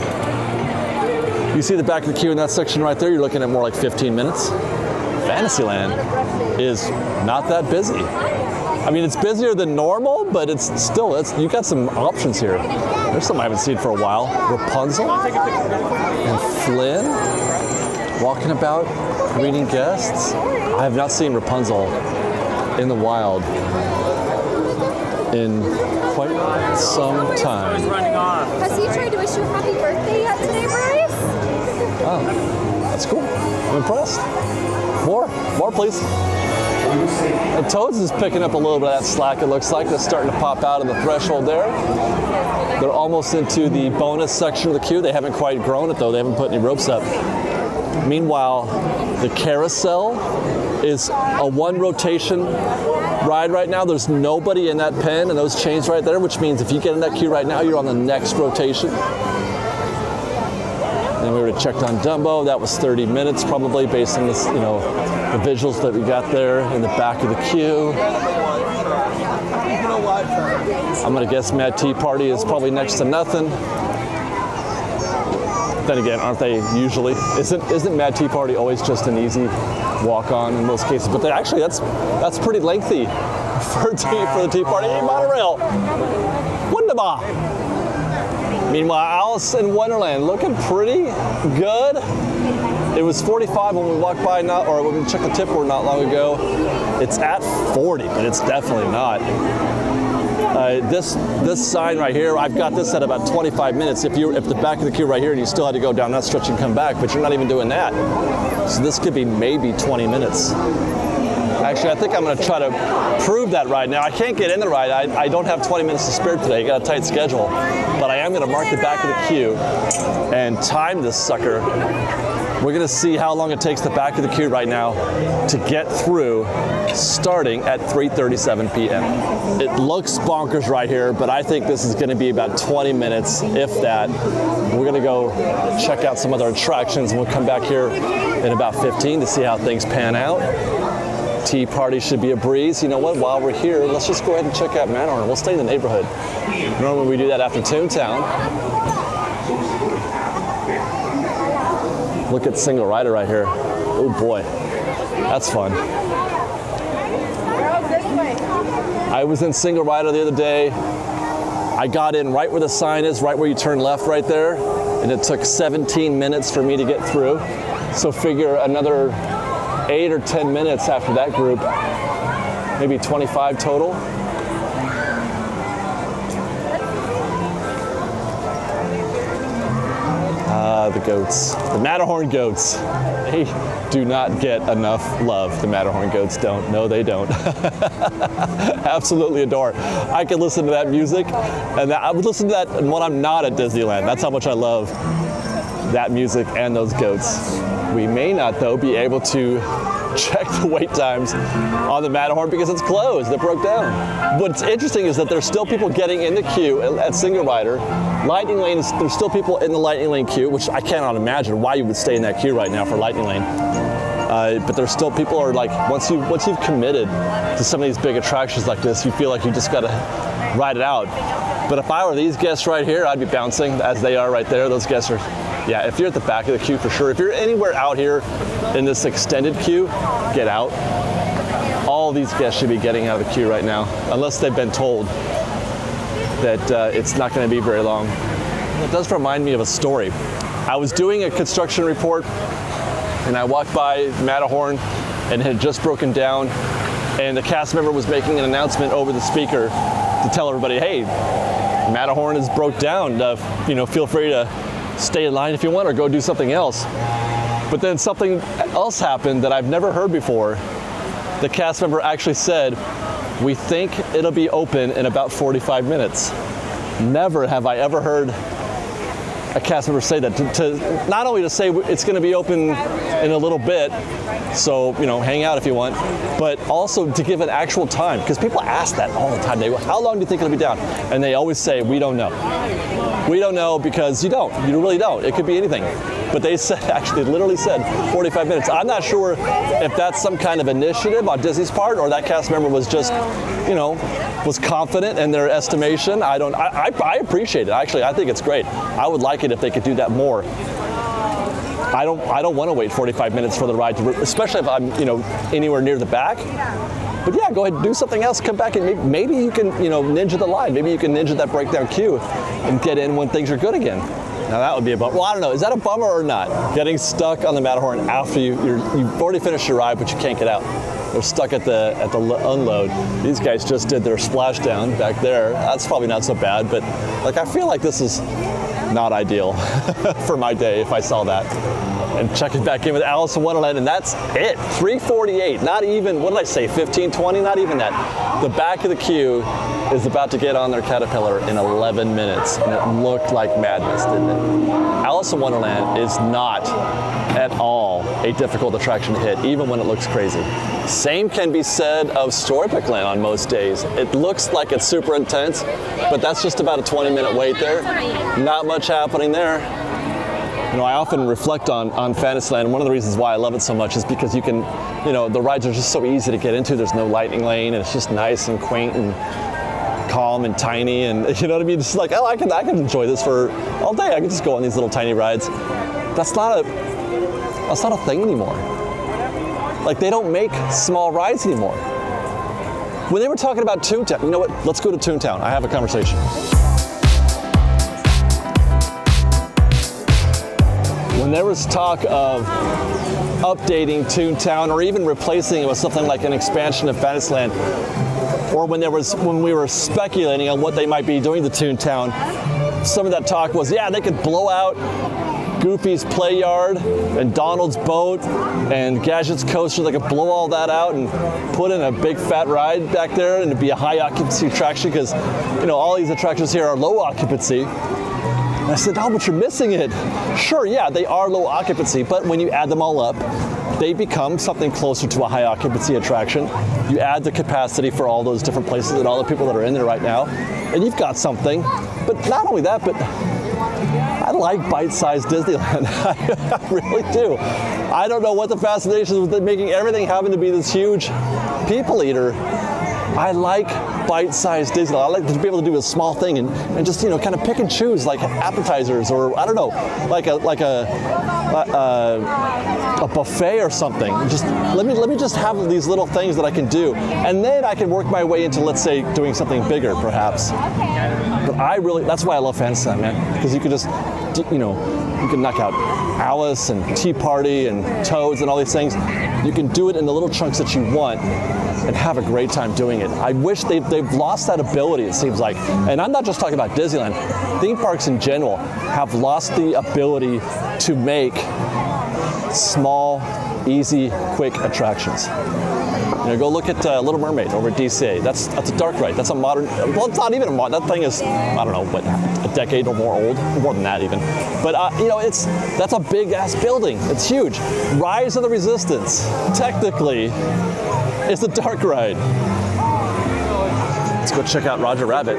You see the back of the queue in that section right there, you're looking at more like 15 minutes. Fantasyland is not that busy. I mean, it's busier than normal, but it's still, you got some options here. There's some I haven't seen for a while. Rapunzel and Flynn walking about, greeting guests. I have not seen Rapunzel in the wild in quite some time. Has he tried to wish you happy birthday yet today, Bryce? Oh, that's cool. I'm impressed. More please. The Toads is picking up a little bit of that slack, it looks like. They're starting to pop out of the threshold there. They're almost into the bonus section of the queue. They haven't quite grown it though. They haven't put any ropes up. Meanwhile, the carousel is a one rotation ride right now. There's nobody in that pen and those chains right there, which means if you get in that queue right now, you're on the next rotation. And we would have checked on Dumbo. That was 30 minutes probably based on this, the visuals that we got there in the back of the queue. I'm gonna guess Mad Tea Party is probably next to nothing. Then again, aren't they usually? Isn't Mad Tea Party always just an easy walk-on in most cases? But actually, that's pretty lengthy for the Tea Party. Hey, monorail, wunderbar. Meanwhile, Alice in Wonderland looking pretty good. It was 45 when we walked by, or when we checked the tip board not long ago. It's at 40, but it's definitely not. This sign right here, I've got this at about 25 minutes. If the back of the queue right here and you still had to go down that stretch and come back, but you're not even doing that. So this could be maybe 20 minutes. Actually, I think I'm going to try to prove that ride now. I can't get in the ride. I don't have 20 minutes to spare today. I got a tight schedule. But I am going to mark the back of the queue and time this sucker. We're going to see how long it takes the back of the queue right now to get through, starting at 3:37 p.m. It looks bonkers right here, but I think this is going to be about 20 minutes, if that. We're going to go check out some other attractions, and we'll come back here in about 15 to see how things pan out. Tea Party should be a breeze. You know what? While we're here, let's just go ahead and check out Matterhorn. We'll stay in the neighborhood. Normally we do that after Toontown. Look at Single Rider right here. Oh boy, that's fun. I was in Single Rider the other day. I got in right where the sign is, right where you turn left right there, and it took 17 minutes for me to get through. So figure another 8 or 10 minutes after that group, maybe 25 total. The goats, the Matterhorn goats. They do not get enough love. The Matterhorn goats don't. No, they don't. Absolutely adore. I could listen to that music, and I would listen to that when I'm not at Disneyland. That's how much I love that music and those goats. We may not, though, be able to check the wait times on the Matterhorn because it's closed. It broke down. What's interesting is that there's still people getting in the queue at Single Rider. Lightning Lane, there's still people in the Lightning Lane queue, which I cannot imagine why you would stay in that queue right now for Lightning Lane. But there's still people are like, once you've committed to some of these big attractions like this, you feel like you just got to ride it out. But if I were these guests right here, I'd be bouncing as they are right there. Those guests are, yeah, if you're at the back of the queue for sure. If you're anywhere out here in this extended queue, get out. All these guests should be getting out of the queue right now, unless they've been told that it's not going to be very long. It does remind me of a story. I was doing a construction report, and I walked by Matterhorn, and it had just broken down, and the cast member was making an announcement over the speaker to tell everybody, hey, Matterhorn is broke down. Feel free to stay in line if you want or go do something else. But then something else happened that I've never heard before. The cast member actually said, we think it'll be open in about 45 minutes. Never have I ever heard a cast member say that. To not only to say it's going to be open in a little bit, so hang out if you want, but also to give an actual time, because people ask that all the time. They go, how long do you think it'll be down? And they always say, we don't know. We don't know because you really don't. It could be anything. But they literally said 45 minutes. I'm not sure if that's some kind of initiative on Disney's part, or that cast member was just, was confident in their estimation. I appreciate it. Actually, I think it's great. I would like it if they could do that more. I don't want to wait 45 minutes for the ride, especially if I'm, anywhere near the back. But yeah, go ahead and do something else. Come back and maybe you can, ninja the line. Maybe you can ninja that breakdown queue and get in when things are good again. Now that would be a bummer. Well, I don't know. Is that a bummer or not? Getting stuck on the Matterhorn after you've already finished your ride, but you can't get out. They're stuck at the unload. These guys just did their splashdown back there. That's probably not so bad, but I feel like this is not ideal for my day if I saw that. and checking back in with Alice in Wonderland, and that's it. 3:48, not even, what did I say, 15, 20, not even that. The back of the queue is about to get on their Caterpillar in 11 minutes, and it looked like madness, didn't it? Alice in Wonderland is not at all a difficult attraction to hit, even when it looks crazy. Same can be said of Storybook Land on most days. It looks like it's super intense, but that's just about a 20-minute wait there. Not much happening there. You know, I often reflect on Fantasyland, and one of the reasons why I love it so much is because you can, you know, the rides are just so easy to get into. There's no lightning lane, and it's just nice and quaint and calm and tiny, and you know what I mean? It's like, oh, I can enjoy this for all day. I can just go on these little tiny rides. That's not a thing anymore. Like, they don't make small rides anymore. When they were talking about Toontown, you know what? Let's go to Toontown. I have a conversation. When there was talk of updating Toontown or even replacing it with something like an expansion of Fantasyland, or when we were speculating on what they might be doing to Toontown, some of that talk was, yeah, they could blow out Goofy's Play Yard and Donald's Boat and Gadget's Coaster. They could blow all that out and put in a big fat ride back there, and it'd be a high occupancy attraction because, you know, all these attractions here are low occupancy. And I said, oh, but you're missing it. Sure, yeah, they are low occupancy, but when you add them all up, they become something closer to a high occupancy attraction. You add the capacity for all those different places and all the people that are in there right now, and you've got something. But not only that, but I like bite-sized Disneyland. I really do. I don't know what the fascination is with making everything having to be this huge people eater. I like bite-sized Disneyland. I like to be able to do a small thing and just, you know, kind of pick and choose, like appetizers, or I don't know, like a buffet or something. Just let me just have these little things that I can do, and then I can work my way into, let's say, doing something bigger, perhaps. But that's why I love Fantasyland, man, because you can just, you know, you can knock out Alice and Tea Party and Toads and all these things. You can do it in the little chunks that you want and have a great time doing it. I wish they've lost that ability, it seems like. And I'm not just talking about Disneyland. Theme parks in general have lost the ability to make small, easy, quick attractions. You know, go look at Little Mermaid over at DCA. That's a dark ride. That's a modern, well, it's not even a modern, that thing is, I don't know, what, a decade or more old, more than that even. But you know, that's a big ass building. It's huge. Rise of the Resistance, technically, is a dark ride. Let's go check out Roger Rabbit.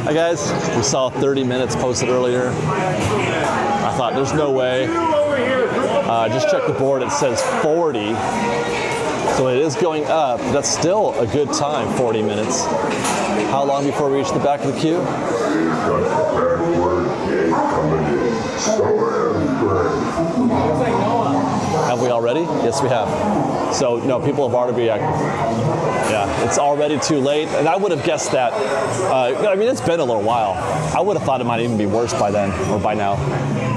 Hi guys, we saw 30 minutes posted earlier. I thought, there's no way. Just check the board, it says 40. So it is going up. That's still a good time, 40 minutes. How long before we reach the back of the queue? Have we already? Yes, we have. So, no, people have already reacted. Yeah, it's already too late. And I would have guessed that. I mean, it's been a little while. I would have thought it might even be worse by then, or by now.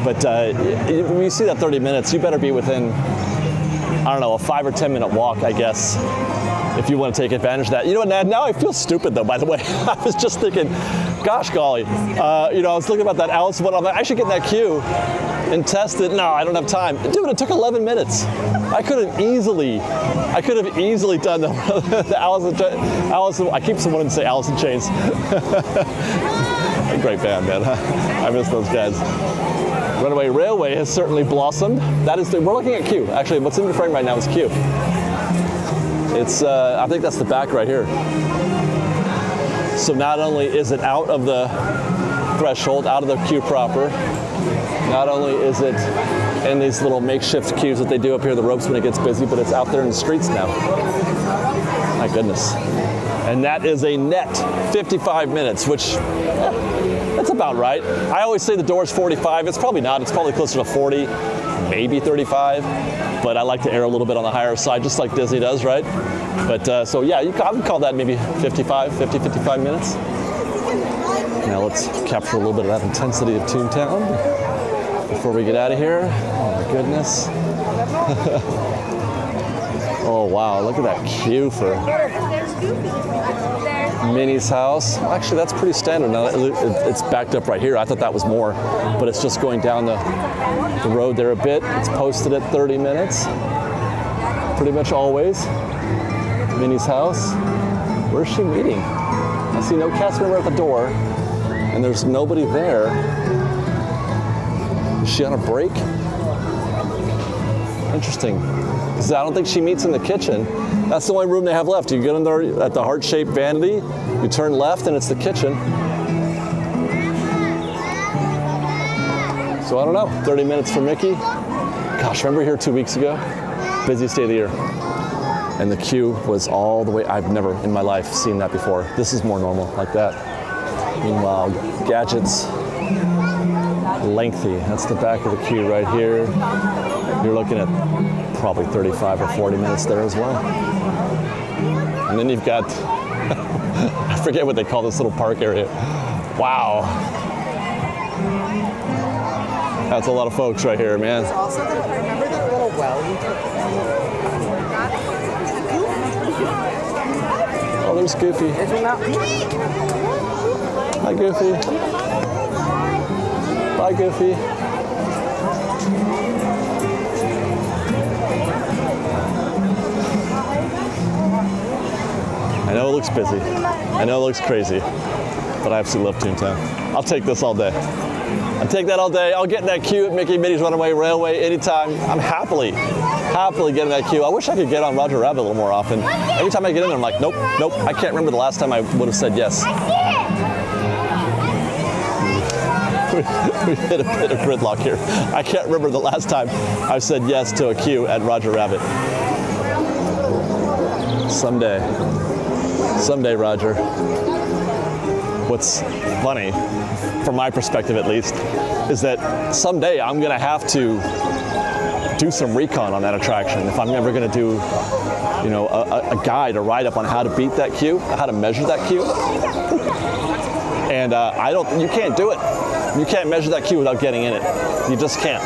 But when you see that 30 minutes, you better be within, I don't know, a 5 or 10 minute walk, I guess, if you want to take advantage of that. You know what, now I feel stupid though, by the way. I was just thinking, gosh golly, you know, I was looking about that Alice one, I'm like, I should get in that queue and test it. No, I don't have time. Dude, it took 11 minutes. I could have easily done the Alice, I keep wanting to say Alice in Chains. A great band, man. I miss those guys. Runaway Railway has certainly blossomed. We're looking at Q. Actually, what's in the frame right now is Q. It's, I think that's the back right here. So not only is it out of the threshold, out of the queue proper, not only is it in these little makeshift queues that they do up here, the ropes when it gets busy, but it's out there in the streets now. My goodness. And that is a net 55 minutes, which, that's about right. I always say the door is 45. It's probably not. It's probably closer to 40, maybe 35. But I like to err a little bit on the higher side, just like Disney does, right? But so yeah, I would call that maybe 55 minutes. Now let's capture a little bit of that intensity of Toontown before we get out of here. Oh my goodness. Oh wow, look at that queue for... Minnie's house. Well, actually, that's pretty standard. Now it's backed up right here. I thought that was more, but it's just going down the road there a bit. It's posted at 30 minutes, pretty much always. Minnie's house. Where's she meeting? I see no cast member at the door, and there's nobody there. Is she on a break? Interesting. Because I don't think she meets in the kitchen. That's the only room they have left. You get in there at the heart-shaped vanity, you turn left, and it's the kitchen. So I don't know, 30 minutes for Mickey. Gosh, remember here 2 weeks ago? Busiest day of the year. And the queue was all the way, I've never in my life seen that before. This is more normal, like that. Meanwhile, gadgets, lengthy. That's the back of the queue right here. You're looking at probably 35 or 40 minutes there as well. And then you've got, I forget what they call this little park area. Wow. That's a lot of folks right here, man. Also, remember that little well we took? Oh, there's Goofy. Hi, Goofy. Bye, Goofy. I know it looks busy. I know it looks crazy, but I absolutely love Toontown. I'll take this all day. I'll take that all day. I'll get in that queue at Mickey Minnie's Runaway Railway anytime. I'm happily get in that queue. I wish I could get on Roger Rabbit a little more often. Every time I get in there, I'm like, nope. I can't remember the last time I would have said yes. We hit a bit of gridlock here. I can't remember the last time I said yes to a queue at Roger Rabbit. Someday, Roger. What's funny, from my perspective at least, is that someday I'm gonna have to do some recon on that attraction. If I'm ever gonna do, you know, a guide, a write-up on how to beat that queue, how to measure that queue. And you can't do it. You can't measure that queue without getting in it. You just can't.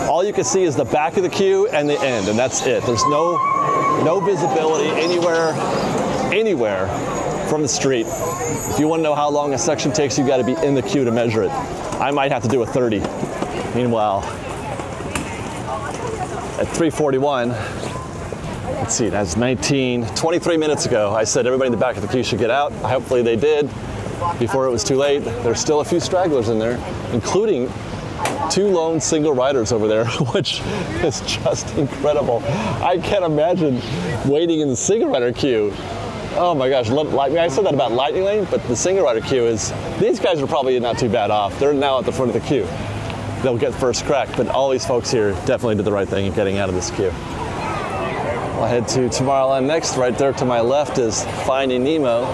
All you can see is the back of the queue and the end, and that's it. There's no visibility anywhere from the street. If you want to know how long a section takes, you got to be in the queue to measure it. I might have to do a 30. Meanwhile, at 3:41, let's see, that's 23 minutes ago, I said everybody in the back of the queue should get out. Hopefully they did before it was too late. There's still a few stragglers in there, including 2 lone single riders over there, which is just incredible. I can't imagine waiting in the single rider queue. Oh my gosh, I said that about Lightning Lane, but the single rider queue is, these guys are probably not too bad off. They're now at the front of the queue. They'll get first crack, but all these folks here definitely did the right thing in getting out of this queue. I'll head to Tomorrowland next. Right there to my left is Finding Nemo.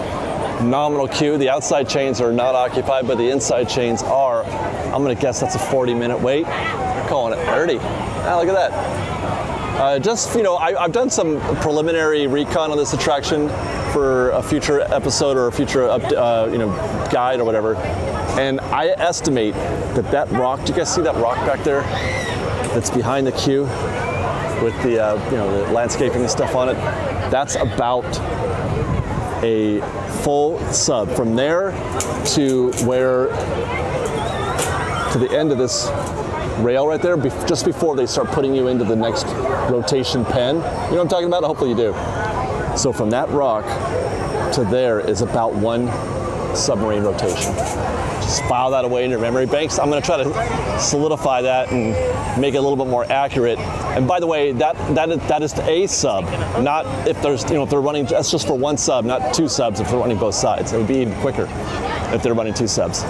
Nominal queue. The outside chains are not occupied, but the inside chains are. I'm gonna guess that's a 40-minute wait. They're calling it 30. Ah, look at that. I've done some preliminary recon on this attraction for a future episode or a future guide or whatever, and I estimate that rock. Do you guys see that rock back there? That's behind the queue with the the landscaping and stuff on it. That's about a full sub from there to the end of this rail right there, just before they start putting you into the next rotation pen. You know what I'm talking about? Hopefully you do. So from that rock to there is about 1 submarine rotation. Just file that away in your memory banks. I'm going to try to solidify that and make it a little bit more accurate. And by the way, that is a sub, not if there's if they're running. That's just for 1 sub, not 2 subs if they're running both sides. It would be even quicker if they're running 2 subs.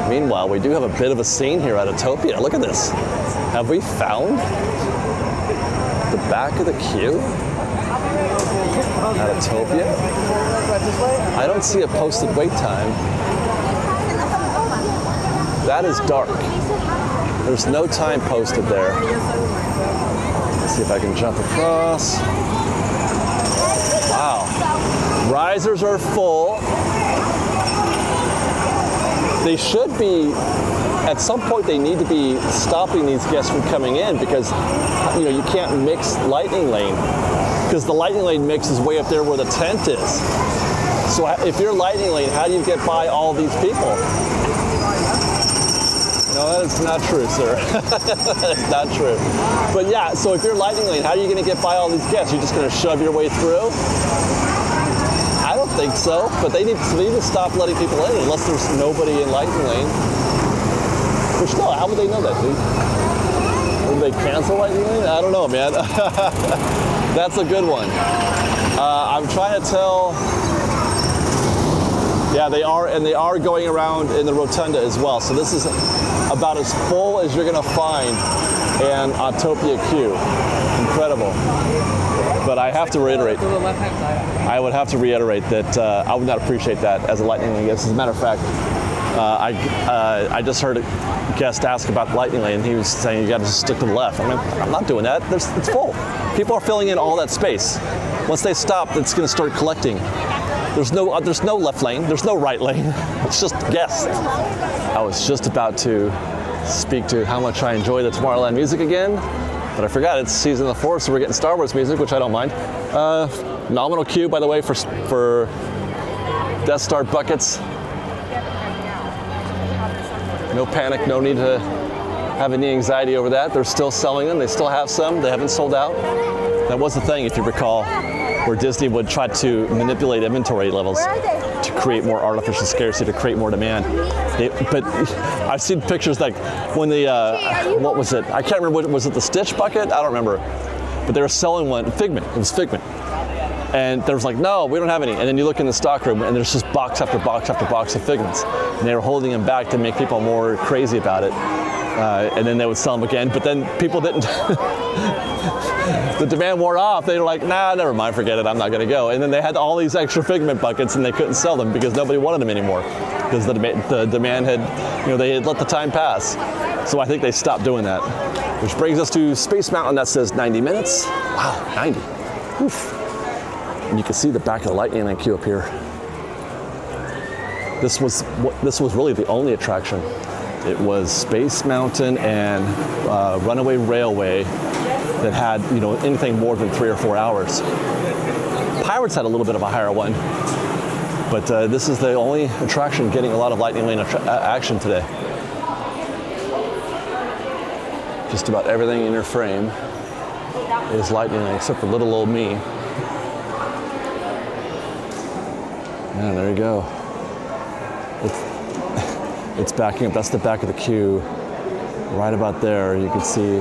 Meanwhile, we do have a bit of a scene here at Autopia. Look at this. Have we found the back of the queue at Autopia? I don't see a posted wait time. That is dark. There's no time posted there. Let's see if I can jump across. Wow. Risers are full. They should be, at some point they need to be stopping these guests from coming in, because you can't mix Lightning Lane, because the Lightning Lane mix is way up there where the tent is. So if you're Lightning Lane, how do you get by all these people? No, that is not true, sir. That is not true. But yeah, so if you're Lightning Lane, how are you going to get by all these guests? You're just going to shove your way through? I don't think so, but they need to stop letting people in unless there's nobody in Lightning Lane. Which, no, how would they know that, dude? Would they cancel Lightning Lane? I don't know, man. That's a good one. I'm trying to tell. Yeah, they are, and they are going around in the rotunda as well. So this is about as full as you're going to find an Autopia queue. Incredible. But I have to reiterate. I would have to reiterate that I would not appreciate that as a Lightning Lane guest. As a matter of fact, I just heard a guest ask about the Lightning Lane, and he was saying you got to just stick to the left. I'm not doing that. It's full. People are filling in all that space. Once they stop, it's going to start collecting. There's no left lane. There's no right lane. It's just guests. I was just about to speak to how much I enjoy the Tomorrowland music again, but I forgot it's season of the 4th, so we're getting Star Wars music, which I don't mind. Nominal queue, by the way, for Death Star buckets. No panic, no need to have any anxiety over that. They're still selling them. They still have some. They haven't sold out. That was the thing, if you recall, where Disney would try to manipulate inventory levels to create more artificial scarcity, to create more demand. But I've seen pictures like when the, what was it? I can't remember, was it the Stitch bucket? I don't remember. But they were selling one, Figment, it was Figment. And there was like, no, we don't have any. And then you look in the stock room and there's just box after box after box of Figments. And they were holding them back to make people more crazy about it. And then they would sell them again, but then people didn't. The demand wore off. They were like, nah, never mind, forget it, I'm not gonna go. And then they had all these extra Figment buckets and they couldn't sell them because nobody wanted them anymore. Because the demand had, they had let the time pass. So I think they stopped doing that. Which brings us to Space Mountain that says 90 minutes. Wow, 90. Oof. And you can see the back of the Lightning Lane queue up here. This was really the only attraction. It was Space Mountain and Runaway Railway that had anything more than 3 or 4 hours. Pirates had a little bit of a higher one, but this is the only attraction getting a lot of Lightning Lane action today. Just about everything in your frame is Lightning Lane except for little old me. Yeah, there you go. It's backing up. That's the back of the queue. Right about there, you can see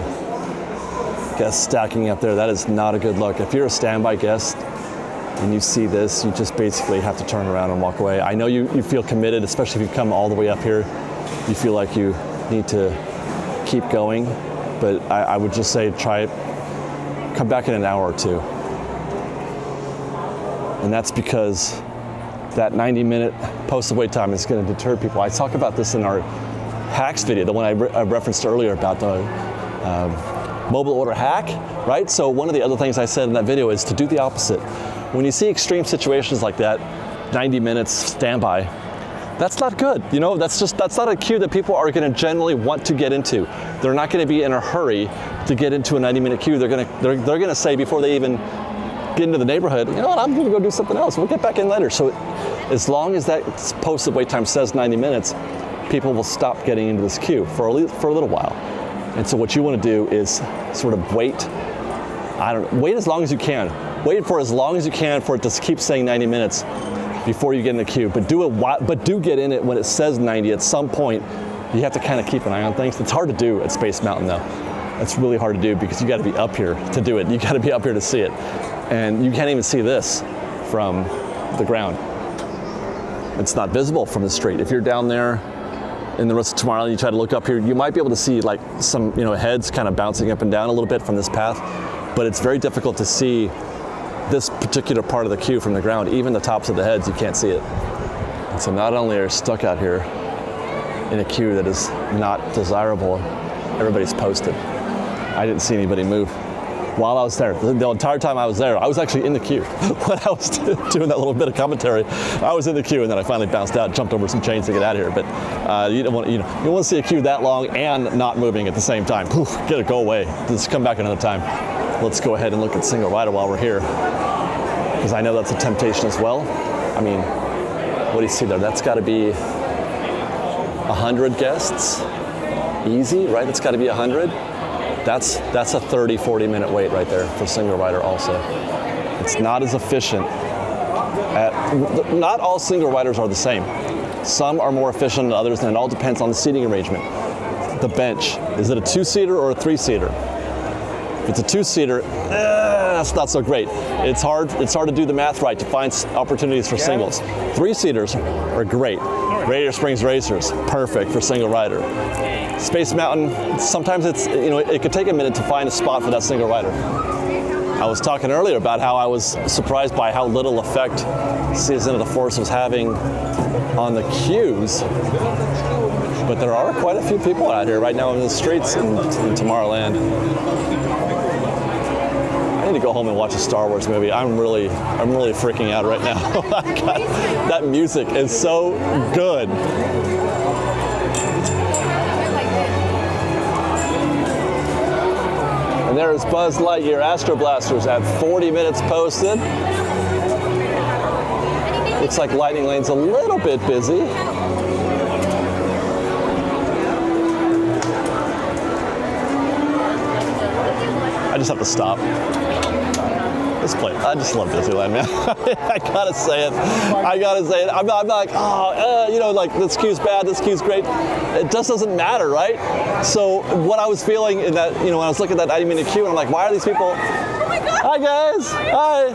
guests stacking up there. That is not a good look. If you're a standby guest and you see this, you just basically have to turn around and walk away. I know you feel committed, especially if you come all the way up here. You feel like you need to keep going, but I would just say come back in an hour or two. And that's because that 90-minute posted wait time is going to deter people. I talk about this in our hacks video, the one I referenced earlier about the mobile order hack, right? So one of the other things I said in that video is to do the opposite. When you see extreme situations like that, 90 minutes standby, that's not good. That's not a queue that people are going to generally want to get into. They're not going to be in a hurry to get into a 90-minute queue. They're going to say before they even get into the neighborhood, you know what, I'm going to go do something else. We'll get back in later. So as long as that posted wait time says 90 minutes, people will stop getting into this queue for a little while. And so what you want to do is sort of wait as long as you can. Wait for as long as you can for it to keep saying 90 minutes before you get in the queue. But do get in it when it says 90. At some point, you have to kind of keep an eye on things. It's hard to do at Space Mountain though. It's really hard to do because you got to be up here to do it. You got to be up here to see it. And you can't even see this from the ground. It's not visible from the street. If you're down there in the rest of Tomorrowland, you try to look up here, you might be able to see like some heads kind of bouncing up and down a little bit from this path, but it's very difficult to see this particular part of the queue from the ground. Even the tops of the heads, you can't see it. And so not only are you stuck out here in a queue that is not desirable, everybody's posted. I didn't see anybody move. While I was there, the entire time I was there, I was actually in the queue. When I was doing that little bit of commentary, I was in the queue, and then I finally bounced out, jumped over some chains to get out of here. But you don't want to see a queue that long and not moving at the same time. Go away. Just come back another time. Let's go ahead and look at single rider while we're here, because I know that's a temptation as well. I mean, What do you see there? That's got to be 100 guests. Easy, right? That's got to be 100. That's a 30, 40 minute wait right there for single rider also. It's not as efficient. Not all single riders are the same. Some are more efficient than others, and it all depends on the seating arrangement. The bench, is it a 2-seater or a 3-seater? If it's a 2-seater, that's not so great. It's hard to do the math right to find opportunities for singles. 3-seaters are great. Radiator Springs Racers, perfect for single rider. Space Mountain, sometimes it could take a minute to find a spot for that single rider. I was talking earlier about how I was surprised by how little effect Season of the Force was having on the queues. But there are quite a few people out here right now in the streets in Tomorrowland. I need to go home and watch a Star Wars movie. I'm really freaking out right now. That music is so good. And there's Buzz Lightyear Astro Blasters at 40 minutes posted. Looks like Lightning Lane's a little bit busy. I just have to stop. This place, I just love Disneyland, man. I gotta say it. I'm like, like this queue's bad, this queue's great. It just doesn't matter, right? So what I was feeling in that, when I was looking at that 90-minute queue, and I'm like, why are these people? Oh my God. Hi guys. Hi.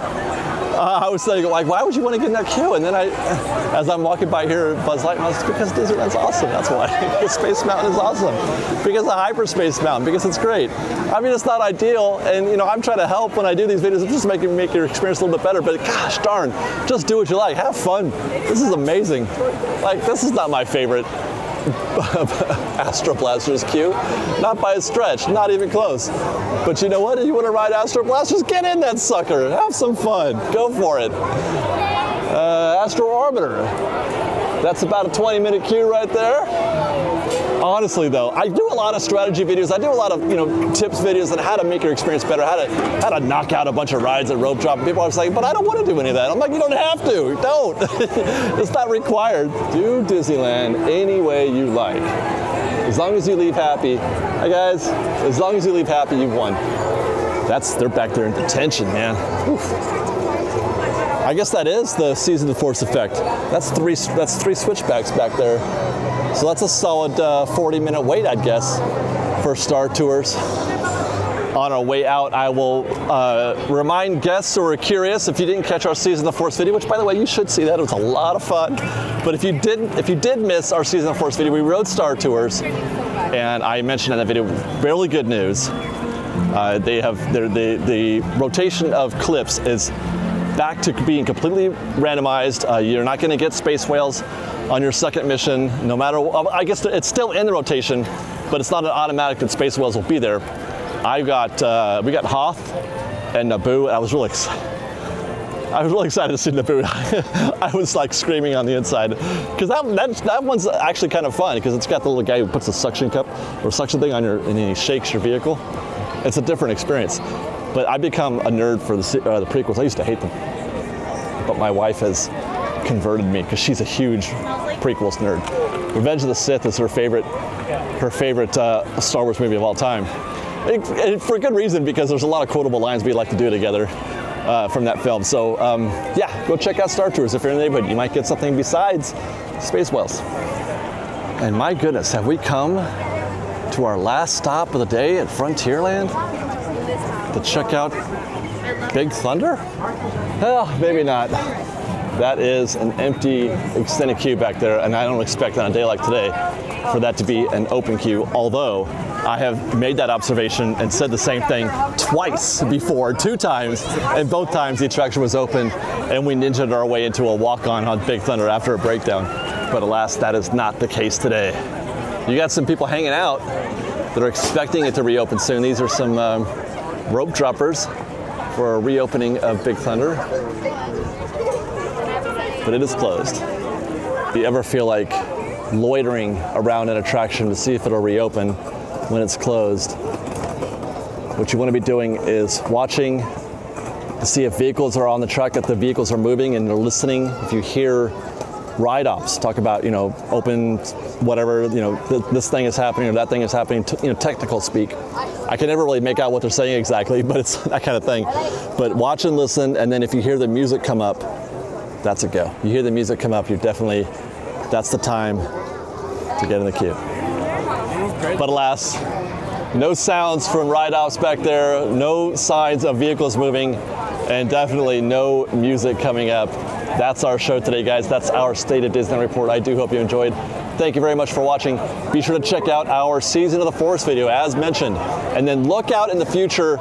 I was saying, like, why would you want to get in that queue? And then as I'm walking by here at Buzz Lightyear, it's because Disneyland's awesome. That's why. Because Space Mountain is awesome. Because of Hyperspace Mountain. Because it's great. I mean, it's not ideal, and I'm trying to help when I do these videos. I'm just make your experience a little bit better. But gosh darn, just do what you like. Have fun. This is amazing. Like, this is not my favorite Astro Blasters queue. Not by a stretch, not even close. But you know what? If you want to ride Astro Blasters, get in that sucker. Have some fun. Go for it. Astro Orbiter. That's about a 20-minute queue right there. Honestly though, I do a lot of strategy videos. I do a lot of tips videos on how to make your experience better, how to knock out a bunch of rides at rope drop. People are saying, but I don't want to do any of that. I'm like, you don't have to. Don't. It's not required. Do Disneyland any way you like. As long as you leave happy. Hi guys. As long as you leave happy, you've won. They're back there in detention, man. Oof. I guess that is the Season of the Force effect. That's three switchbacks back there. So that's a solid 40-minute wait, I'd guess, for Star Tours. On our way out, I will remind guests who are curious, if you didn't catch our Season of the Force video, which by the way, you should see that, it was a lot of fun. But if you did miss our Season of the Force video, we rode Star Tours, and I mentioned in that video, really good news. The rotation of clips is back to being completely randomized. You're not gonna get space whales on your second mission, no matter, I guess it's still in the rotation, but it's not an automatic that space whales will be there. we got Hoth and Naboo, and I was really excited to see Naboo. I was like screaming on the inside, because that one's actually kind of fun, because it's got the little guy who puts the suction cup or suction thing on and he shakes your vehicle. It's a different experience. But I've become a nerd for the prequels. I used to hate them, but my wife has converted me because she's a huge prequels nerd. Revenge of the Sith is her favorite Star Wars movie of all time, and for good reason, because there's a lot of quotable lines we like to do together from that film. So yeah, go check out Star Tours if you're in the neighborhood. You might get something besides space whales. And my goodness, have we come to our last stop of the day at Frontierland to check out Big Thunder? Well, maybe not. That is an empty extended queue back there, and I don't expect on a day like today for that to be an open queue, although I have made that observation and said the same thing twice before, 2 times, and both times the attraction was open and we ninja'd our way into a walk-on Big Thunder after a breakdown. But alas, that is not the case today. You got some people hanging out that are expecting it to reopen soon. These are some rope droppers for a reopening of Big Thunder. But it is closed. If you ever feel like loitering around an attraction to see if it'll reopen when it's closed, what you want to be doing is watching to see if vehicles are on the track, if the vehicles are moving, and they're listening. If you hear ride-offs, talk about, open whatever, this thing is happening or that thing is happening, technical speak. I can never really make out what they're saying exactly, but it's that kind of thing. But watch and listen, and then if you hear the music come up, that's a go. You hear the music come up, that's the time to get in the queue. But alas, no sounds from ride-offs back there, no signs of vehicles moving, and definitely no music coming up. That's our show today, guys. That's our State of Disneyland Report. I do hope you enjoyed. Thank you very much for watching. Be sure to check out our Season of the Force video, as mentioned. And then look out in the future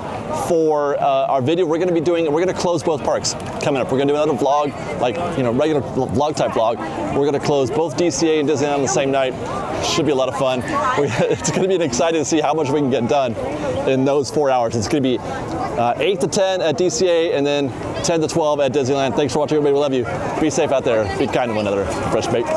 for our video we're going to close both parks coming up. We're going to do another vlog, regular vlog type vlog. We're going to close both DCA and Disneyland on the same night. Should be a lot of fun. It's going to be exciting to see how much we can get done in those 4 hours. It's going to be 8 to 10 at DCA and then 10 to 12 at Disneyland. Thanks for watching, everybody. We love you. Be safe out there. Be kind to one another. Fresh baked.